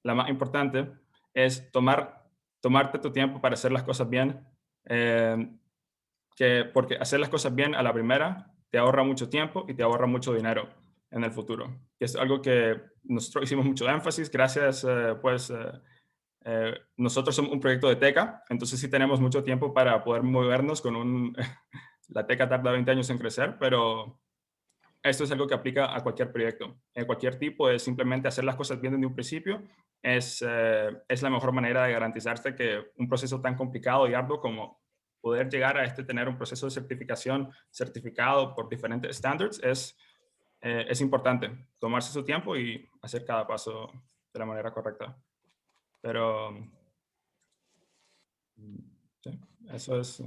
la más importante es tomarte tu tiempo para hacer las cosas bien, porque hacer las cosas bien a la primera te ahorra mucho tiempo y te ahorra mucho dinero en el futuro. Y es algo que nosotros hicimos mucho énfasis, gracias nosotros somos un proyecto de teca, entonces sí tenemos mucho tiempo para poder movernos con la teca tarda 20 años en crecer, pero esto es algo que aplica a cualquier proyecto. En cualquier tipo es simplemente hacer las cosas bien desde un principio. Es la mejor manera de garantizarse que un proceso tan complicado y arduo como poder llegar a tener un proceso de certificación certificado por diferentes estándares es importante. Tomarse su tiempo y hacer cada paso de la manera correcta. Pero sí, eso es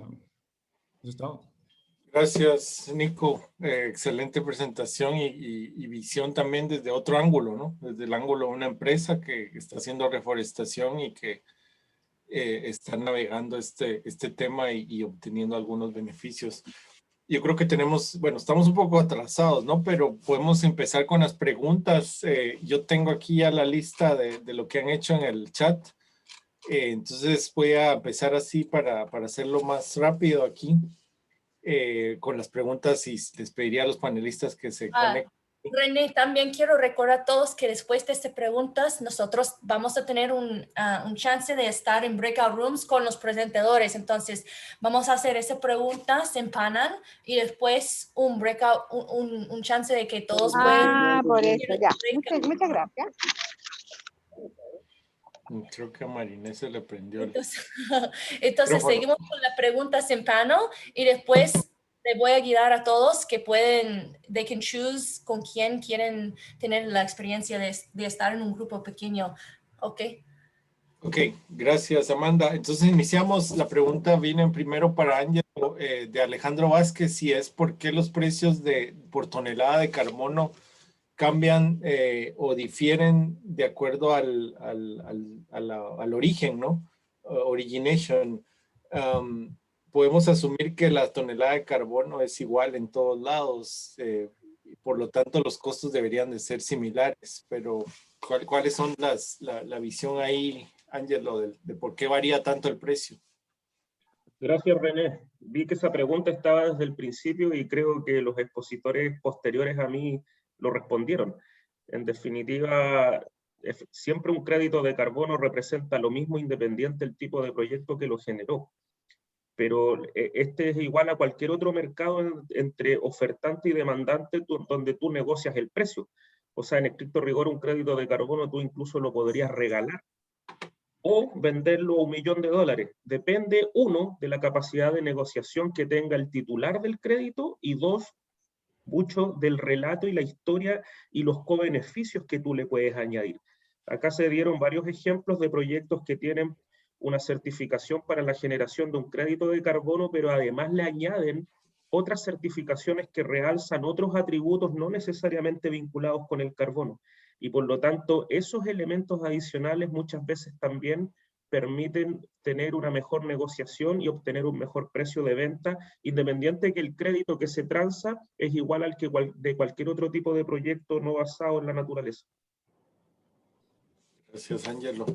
todo. Gracias, Nico. Excelente presentación y visión también desde otro ángulo, ¿no? Desde el ángulo de una empresa que está haciendo reforestación y que está navegando este tema y obteniendo algunos beneficios. Yo creo que estamos un poco atrasados, ¿no? Pero podemos empezar con las preguntas. Yo tengo aquí ya la lista de lo que han hecho en el chat. Entonces voy a empezar así para hacerlo más rápido aquí. Con las preguntas y les pediría a los panelistas que se conecten. René, también quiero recordar a todos que después de estas preguntas nosotros vamos a tener un chance de estar en breakout rooms con los presentadores. Entonces vamos a hacer esas preguntas en panel y después un breakout, un chance de que todos puedan. Por eso, ya. Muchas gracias. Creo que a Mariné se le prendió. Entonces seguimos con las preguntas en panel y después les voy a guiar a todos que they can choose con quién quieren tener la experiencia de estar en un grupo pequeño. Ok, gracias, Amanda. Entonces iniciamos. La pregunta viene primero para Ángelo, de Alejandro Vázquez, si es por qué los precios por tonelada de carbono cambian o difieren de acuerdo al origen, ¿no? Origination. Podemos asumir que la tonelada de carbono es igual en todos lados, por lo tanto los costos deberían de ser similares, pero ¿cuáles son la visión ahí, Ángelo, de por qué varía tanto el precio? Gracias, René. Vi que esa pregunta estaba desde el principio y creo que los expositores posteriores a mí lo respondieron. En definitiva, siempre un crédito de carbono representa lo mismo independiente del tipo de proyecto que lo generó. Pero este es igual a cualquier otro mercado entre ofertante y demandante donde tú negocias el precio. O sea, en estricto rigor, un crédito de carbono tú incluso lo podrías regalar o venderlo a $1 millón. Depende, uno, de la capacidad de negociación que tenga el titular del crédito y dos, mucho del relato y la historia y los co-beneficios que tú le puedes añadir. Acá se dieron varios ejemplos de proyectos que tienen una certificación para la generación de un crédito de carbono, pero además le añaden otras certificaciones que realzan otros atributos no necesariamente vinculados con el carbono. Y por lo tanto, esos elementos adicionales muchas veces también permiten tener una mejor negociación y obtener un mejor precio de venta, independiente de que el crédito que se transa es igual al que de cualquier otro tipo de proyecto no basado en la naturaleza. Gracias, Ángelo.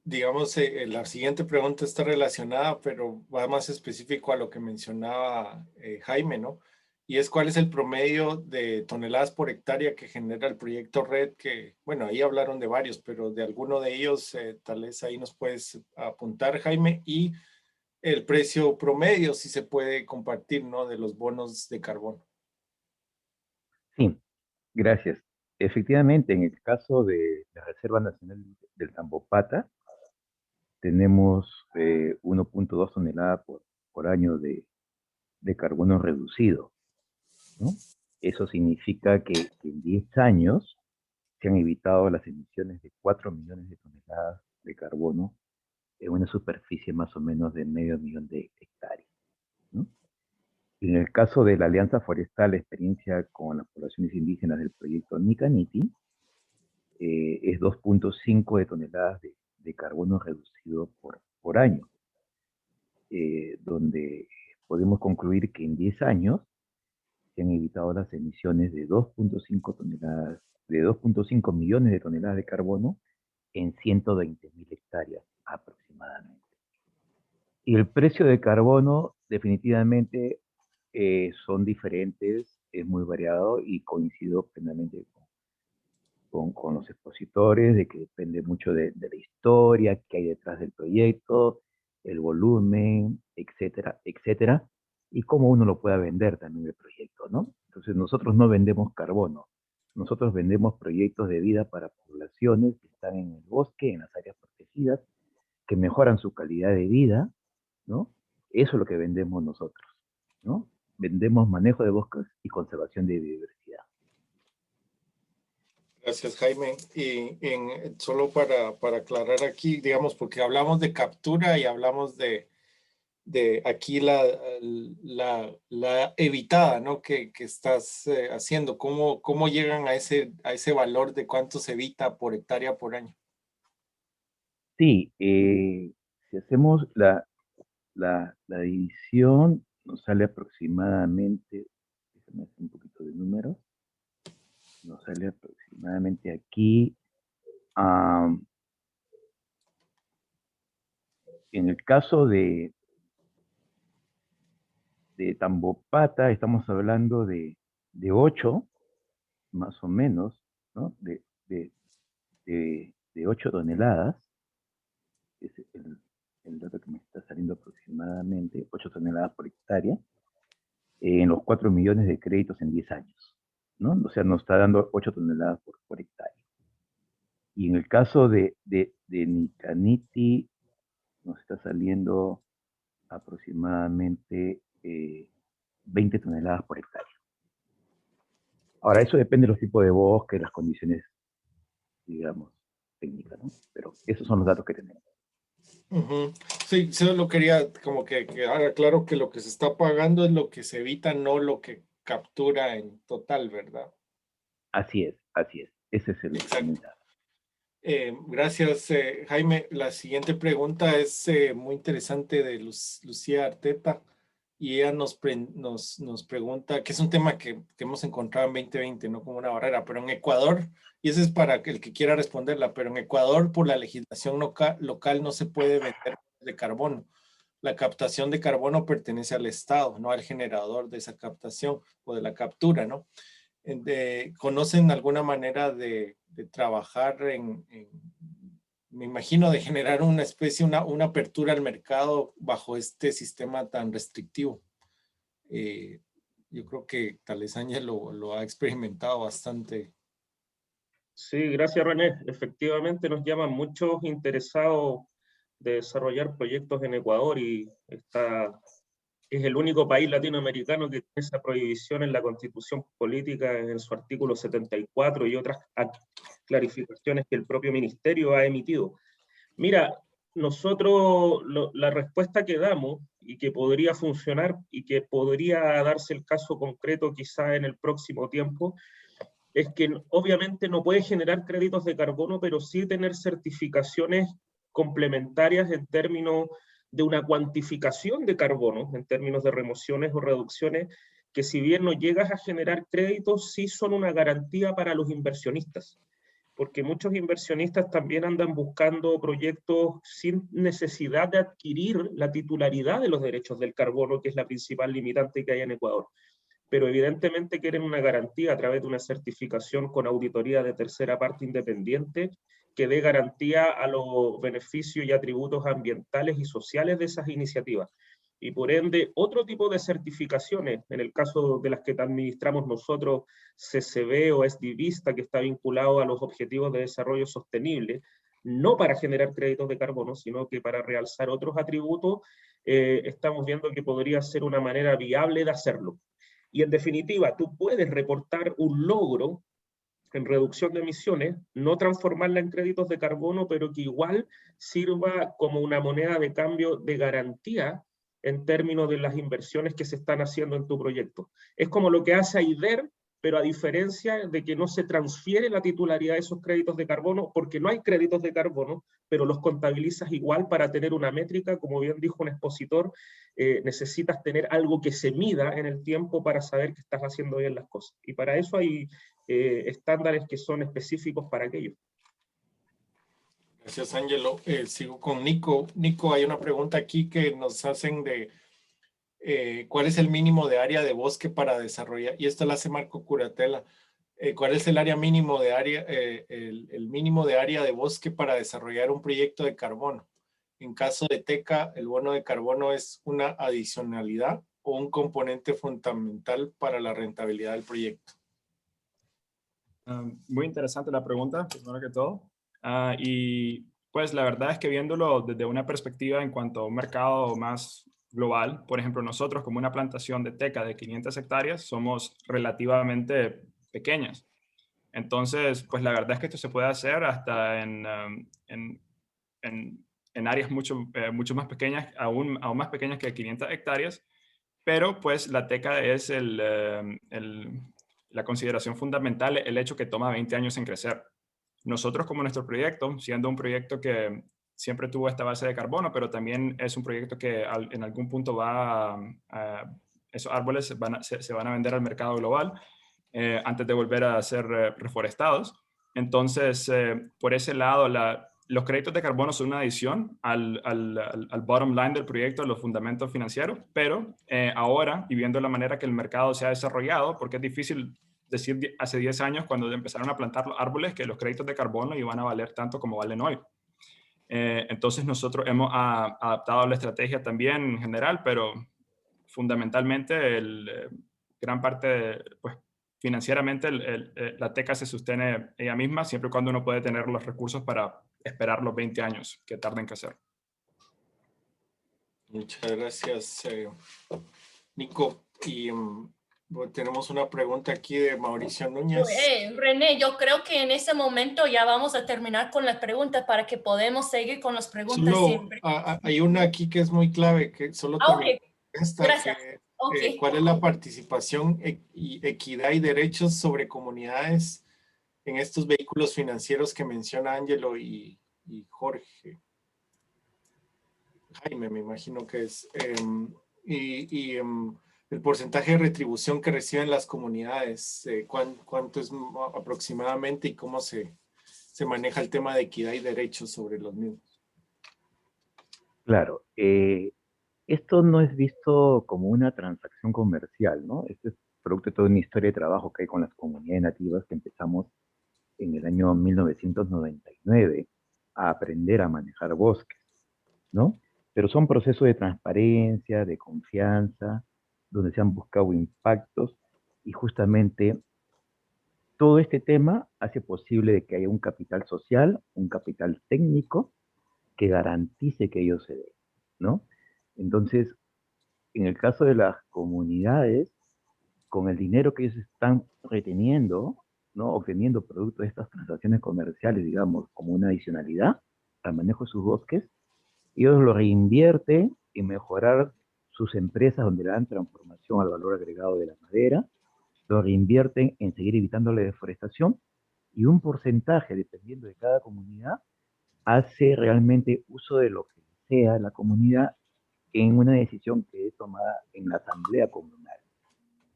Digamos, la siguiente pregunta está relacionada, pero va más específico a lo que mencionaba Jaime, ¿no? Y es cuál es el promedio de toneladas por hectárea que genera el proyecto RED, que, bueno, ahí hablaron de varios, pero de alguno de ellos, tal vez ahí nos puedes apuntar, Jaime, y el precio promedio, si se puede compartir, ¿no? De los bonos de carbono. Sí, gracias. Efectivamente, en el caso de la Reserva Nacional del Tambopata, tenemos 1.2 toneladas por año de carbono reducido, ¿no? Eso significa que en 10 años se han evitado las emisiones de 4 millones de toneladas de carbono en una superficie más o menos de 500.000 de hectáreas, ¿no? En el caso de la Alianza Forestal, la experiencia con las poblaciones indígenas del proyecto Nicaniti, es 2.5 de toneladas de carbono reducido por año, donde podemos concluir que en 10 años se han evitado las emisiones de 2.5 millones de toneladas de carbono en 120.000 hectáreas aproximadamente. Y el precio de carbono definitivamente son diferentes, es muy variado y coincido plenamente con los expositores, de que depende mucho de la historia que hay detrás del proyecto, el volumen, etcétera, etcétera, y cómo uno lo pueda vender también el proyecto, ¿no? Entonces nosotros no vendemos carbono, nosotros vendemos proyectos de vida para poblaciones que están en el bosque, en las áreas protegidas, que mejoran su calidad de vida, ¿no? Eso es lo que vendemos nosotros, ¿no? Vendemos manejo de bosques y conservación de biodiversidad. Gracias, Jaime. Y solo para aclarar aquí, digamos, porque hablamos de captura y hablamos de aquí la evitada, ¿no? Que estás haciendo. ¿Cómo llegan a ese valor de cuánto se evita por hectárea por año? Sí, si hacemos la división, nos sale aproximadamente, déjame hacer un poquito de números, nos sale aproximadamente aquí, en el caso de Tambopata, estamos hablando de 8, más o menos, ¿no? De 8 toneladas, es el dato que me está saliendo aproximadamente, 8 toneladas por hectárea, en los 4 millones de créditos en 10 años, ¿no? O sea, nos está dando 8 toneladas por hectárea. Y en el caso de Nicaniti, nos está saliendo aproximadamente 20 toneladas por hectárea. Ahora, eso depende de los tipos de bosque, las condiciones, digamos, técnicas, ¿no? Pero esos son los datos que tenemos. Uh-huh. Sí, solo quería como que haga claro que lo que se está pagando es lo que se evita, no lo que captura en total, ¿verdad? Así es, así es. Ese es el mensaje. Gracias, Jaime. La siguiente pregunta es muy interesante de Lucía Arteta y ella nos pregunta, que es un tema que hemos encontrado en 2020, no como una barrera, pero en Ecuador, y ese es para el que quiera responderla, pero en Ecuador por la legislación local no se puede vender de carbono. La captación de carbono pertenece al Estado, no al generador de esa captación o de la captura, ¿no? ¿Conocen alguna manera de trabajar me imagino, de generar una especie, una apertura al mercado bajo este sistema tan restrictivo? Yo creo que tal vez Ángel lo ha experimentado bastante. Sí, gracias René. Efectivamente nos llaman muchos interesados de desarrollar proyectos en Ecuador y es el único país latinoamericano que tiene esa prohibición en la Constitución Política en su artículo 74 y otras clarificaciones que el propio ministerio ha emitido. Mira, nosotros la respuesta que damos, y que podría funcionar y que podría darse el caso concreto quizá en el próximo tiempo, es que obviamente no puede generar créditos de carbono, pero sí tener certificaciones complementarias en términos de una cuantificación de carbono, en términos de remociones o reducciones, que si bien no llegas a generar créditos, sí son una garantía para los inversionistas, porque muchos inversionistas también andan buscando proyectos sin necesidad de adquirir la titularidad de los derechos del carbono, que es la principal limitante que hay en Ecuador. Pero evidentemente quieren una garantía a través de una certificación con auditoría de tercera parte independiente que dé garantía a los beneficios y atributos ambientales y sociales de esas iniciativas. Y por ende, otro tipo de certificaciones, en el caso de las que administramos nosotros, CCB o SDVista, que está vinculado a los Objetivos de Desarrollo Sostenible, no para generar créditos de carbono, sino que para realzar otros atributos, estamos viendo que podría ser una manera viable de hacerlo. Y en definitiva, tú puedes reportar un logro en reducción de emisiones, no transformarla en créditos de carbono, pero que igual sirva como una moneda de cambio de garantía en términos de las inversiones que se están haciendo en tu proyecto. Es como lo que hace AIDER, pero a diferencia de que no se transfiere la titularidad de esos créditos de carbono, porque no hay créditos de carbono, pero los contabilizas igual para tener una métrica, como bien dijo un expositor, necesitas tener algo que se mida en el tiempo para saber que estás haciendo bien las cosas. Y para eso hay estándares que son específicos para aquello. Gracias, Ángelo. Sigo con Nico. Nico, hay una pregunta aquí que nos hacen de ¿cuál es el mínimo de área de bosque para desarrollar? Y esto lo hace Marco Curatela. ¿Cuál es el área mínimo de área, el mínimo de área de bosque para desarrollar un proyecto de carbono? En caso de TECA, ¿el bono de carbono es una adicionalidad o un componente fundamental para la rentabilidad del proyecto? Muy interesante la pregunta, primero que todo. Y pues la verdad es que viéndolo desde una perspectiva en cuanto a un mercado más global, por ejemplo, nosotros como una plantación de teca de 500 hectáreas somos relativamente pequeñas. Entonces, pues la verdad es que esto se puede hacer hasta en áreas mucho más pequeñas, aún más pequeñas que 500 hectáreas, pero pues la teca es la consideración fundamental, el hecho que toma 20 años en crecer. Nosotros como nuestro proyecto, siendo un proyecto que siempre tuvo esta base de carbono, pero también es un proyecto que en algún punto esos árboles se van a vender al mercado global antes de volver a ser reforestados. Entonces, por ese lado, los créditos de carbono son una adición al bottom line del proyecto, a los fundamentos financieros, pero ahora, y viendo la manera que el mercado se ha desarrollado, porque es difícil decir hace 10 años cuando empezaron a plantar los árboles que los créditos de carbono iban a valer tanto como valen hoy. Entonces nosotros hemos adaptado la estrategia también en general, pero fundamentalmente gran parte, pues financieramente la teca se sostiene ella misma siempre y cuando uno puede tener los recursos para esperar los 20 años que tarden que hacer. Muchas gracias, Nico. Y tenemos una pregunta aquí de Mauricio Núñez. René, yo creo que en ese momento ya vamos a terminar con las preguntas para que podamos seguir con las preguntas siempre. Hay una aquí que es muy clave, que solo Okay. esta. Gracias. Okay. ¿Cuál es la participación y equidad y derechos sobre comunidades en estos vehículos financieros que menciona Ángelo y Jorge? Jaime, me imagino que es. El porcentaje de retribución que reciben las comunidades, cuánto es aproximadamente y cómo se maneja el tema de equidad y derechos sobre los mismos. Claro, esto no es visto como una transacción comercial, ¿no? Este es producto de toda una historia de trabajo que hay con las comunidades nativas que empezamos en el año 1999 a aprender a manejar bosques, ¿no? Pero son procesos de transparencia, de confianza, donde se han buscado impactos y justamente todo este tema hace posible de que haya un capital social, un capital técnico que garantice que ello se dé, ¿no? Entonces, en el caso de las comunidades, con el dinero que ellos están reteniendo, ¿no? Obteniendo producto de estas transacciones comerciales, digamos, como una adicionalidad al manejo de sus bosques, ellos lo reinvierten en mejorar sus empresas donde le dan transformación al valor agregado de la madera, lo reinvierten en seguir evitando la deforestación, y un porcentaje, dependiendo de cada comunidad, hace realmente uso de lo que desea la comunidad en una decisión que es tomada en la asamblea comunal,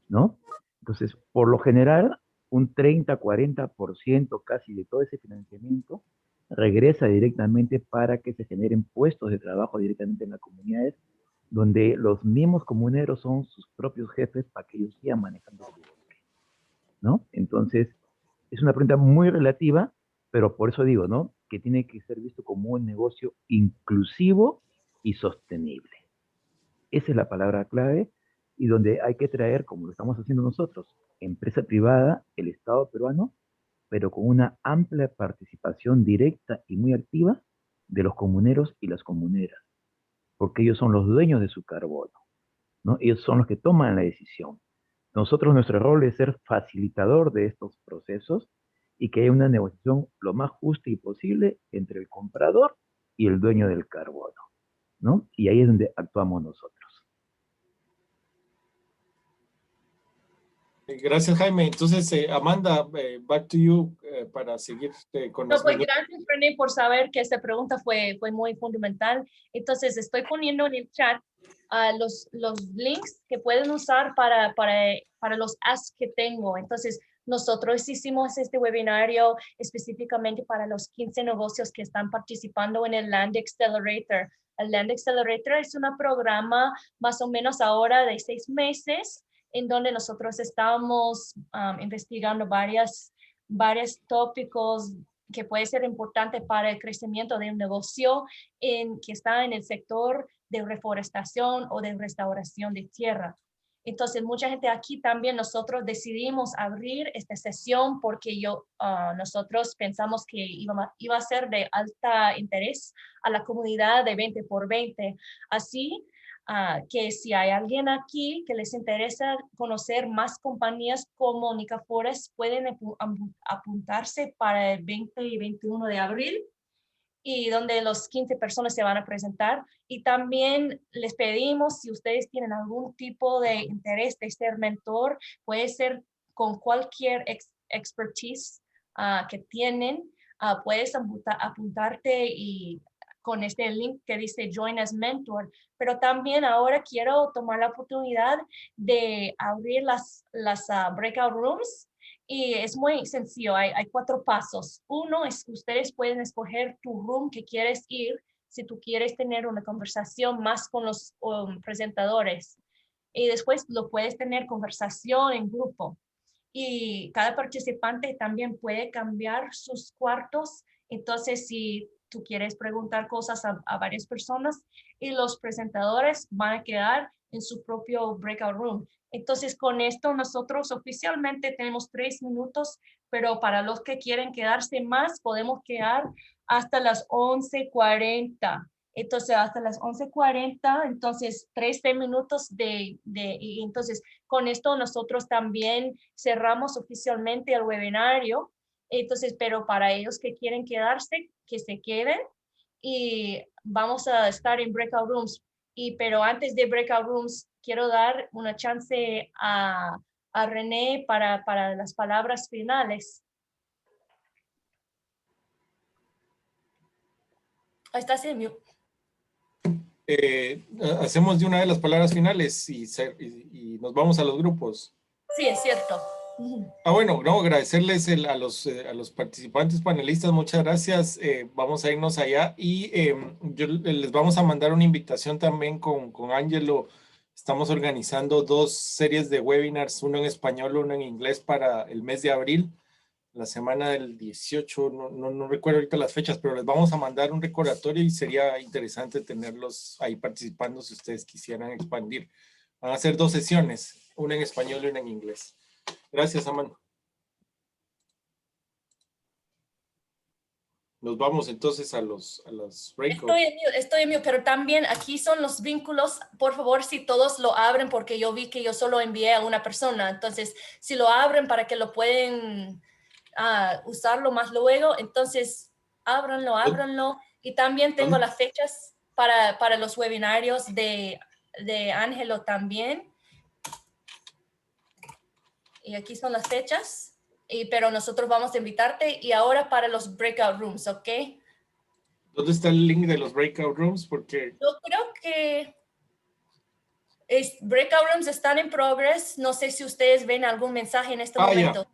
¿no? Entonces, por lo general, un 30-40% casi de todo ese financiamiento regresa directamente para que se generen puestos de trabajo directamente en las comunidades, donde los mismos comuneros son sus propios jefes para que ellos sigan manejando su bosque, ¿no? Entonces, es una pregunta muy relativa, pero por eso digo, ¿no? Que tiene que ser visto como un negocio inclusivo y sostenible. Esa es la palabra clave, y donde hay que traer, como lo estamos haciendo nosotros, empresa privada, el Estado peruano, pero con una amplia participación directa y muy activa de los comuneros y las comuneras, porque ellos son los dueños de su carbono, ¿no? Ellos son los que toman la decisión. Nosotros, nuestro rol es ser facilitador de estos procesos y que haya una negociación lo más justa y posible entre el comprador y el dueño del carbono, ¿no? Y ahí es donde actuamos nosotros. Gracias, Jaime. Entonces, Amanda, back to you para seguir con No, los pues minutos. gracias, René, por saber que esta pregunta fue muy fundamental. Entonces, estoy poniendo en el chat los links que pueden usar para los asks que tengo. Entonces, nosotros hicimos este webinario específicamente para los 15 negocios que están participando en el Land Accelerator. El Land Accelerator es un programa más o menos ahora de 6 meses, en donde nosotros estamos investigando varios tópicos que puede ser importante para el crecimiento de un negocio que está en el sector de reforestación o de restauración de tierra. Entonces, mucha gente aquí también nosotros decidimos abrir esta sesión porque nosotros pensamos que iba a ser de alta interés a la comunidad de 20 por 20. Así que si hay alguien aquí que les interesa conocer más compañías como Nica Forest, pueden apuntarse para el 20 y 21 de abril, y donde los 15 personas se van a presentar. Y también les pedimos, si ustedes tienen algún tipo de interés de ser mentor, puede ser con cualquier expertise que tienen, puedes apuntarte y con este link que dice Join as Mentor. Pero también ahora quiero tomar la oportunidad de abrir las breakout rooms. Y es muy sencillo, hay 4 pasos. Uno es que ustedes pueden escoger tu room que quieres ir si tú quieres tener una conversación más con los presentadores. Y después lo puedes tener conversación en grupo. Y cada participante también puede cambiar sus cuartos. Entonces, si tú quieres preguntar cosas a varias personas, y los presentadores van a quedar en su propio breakout room. Entonces, con esto nosotros oficialmente tenemos 3 minutos, pero para los que quieren quedarse más, podemos quedar hasta las 11:40. Entonces, hasta las 11:40, entonces 13 minutos y entonces con esto nosotros también cerramos oficialmente el webinario. Entonces, pero para ellos que quieren quedarse, que se queden, y vamos a estar en breakout rooms. Pero antes de breakout rooms, quiero dar una chance a René para las palabras finales. Estás en mute. Hacemos de una vez las palabras finales y nos vamos a los grupos. Sí, es cierto. Bueno, no, agradecerles a los participantes panelistas, muchas gracias. Vamos a irnos allá y les vamos a mandar una invitación también con Ángelo. Estamos organizando 2 series de webinars, uno en español, uno en inglés para el mes de abril, la semana del 18, no recuerdo ahorita las fechas, pero les vamos a mandar un recordatorio y sería interesante tenerlos ahí participando si ustedes quisieran expandir. Van a ser 2 sesiones, una en español y una en inglés. Gracias, Amanda. Nos vamos entonces a los breakouts. Estoy en mute, pero también aquí son los vínculos. Por favor, si todos lo abren, porque yo vi que yo solo envié a una persona. Entonces, si lo abren para que lo pueden usarlo más luego, entonces ábranlo. Y también tengo las fechas para los webinarios de de Ángelo también. Y aquí son las fechas, pero nosotros vamos a invitarte. Y ahora para los breakout rooms, ¿ok? ¿Dónde está el link de los breakout rooms? Porque Yo creo que breakout rooms están en progress. No sé si ustedes ven algún mensaje en este momento.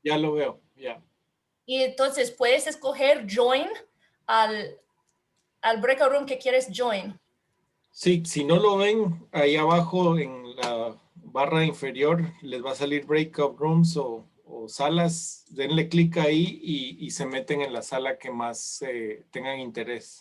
Ya lo veo, ya. Y entonces puedes escoger join al breakout room que quieres join. Sí, si no lo ven, ahí abajo en la barra inferior les va a salir breakout rooms o salas. Denle clic ahí y se meten en la sala que más tengan interés.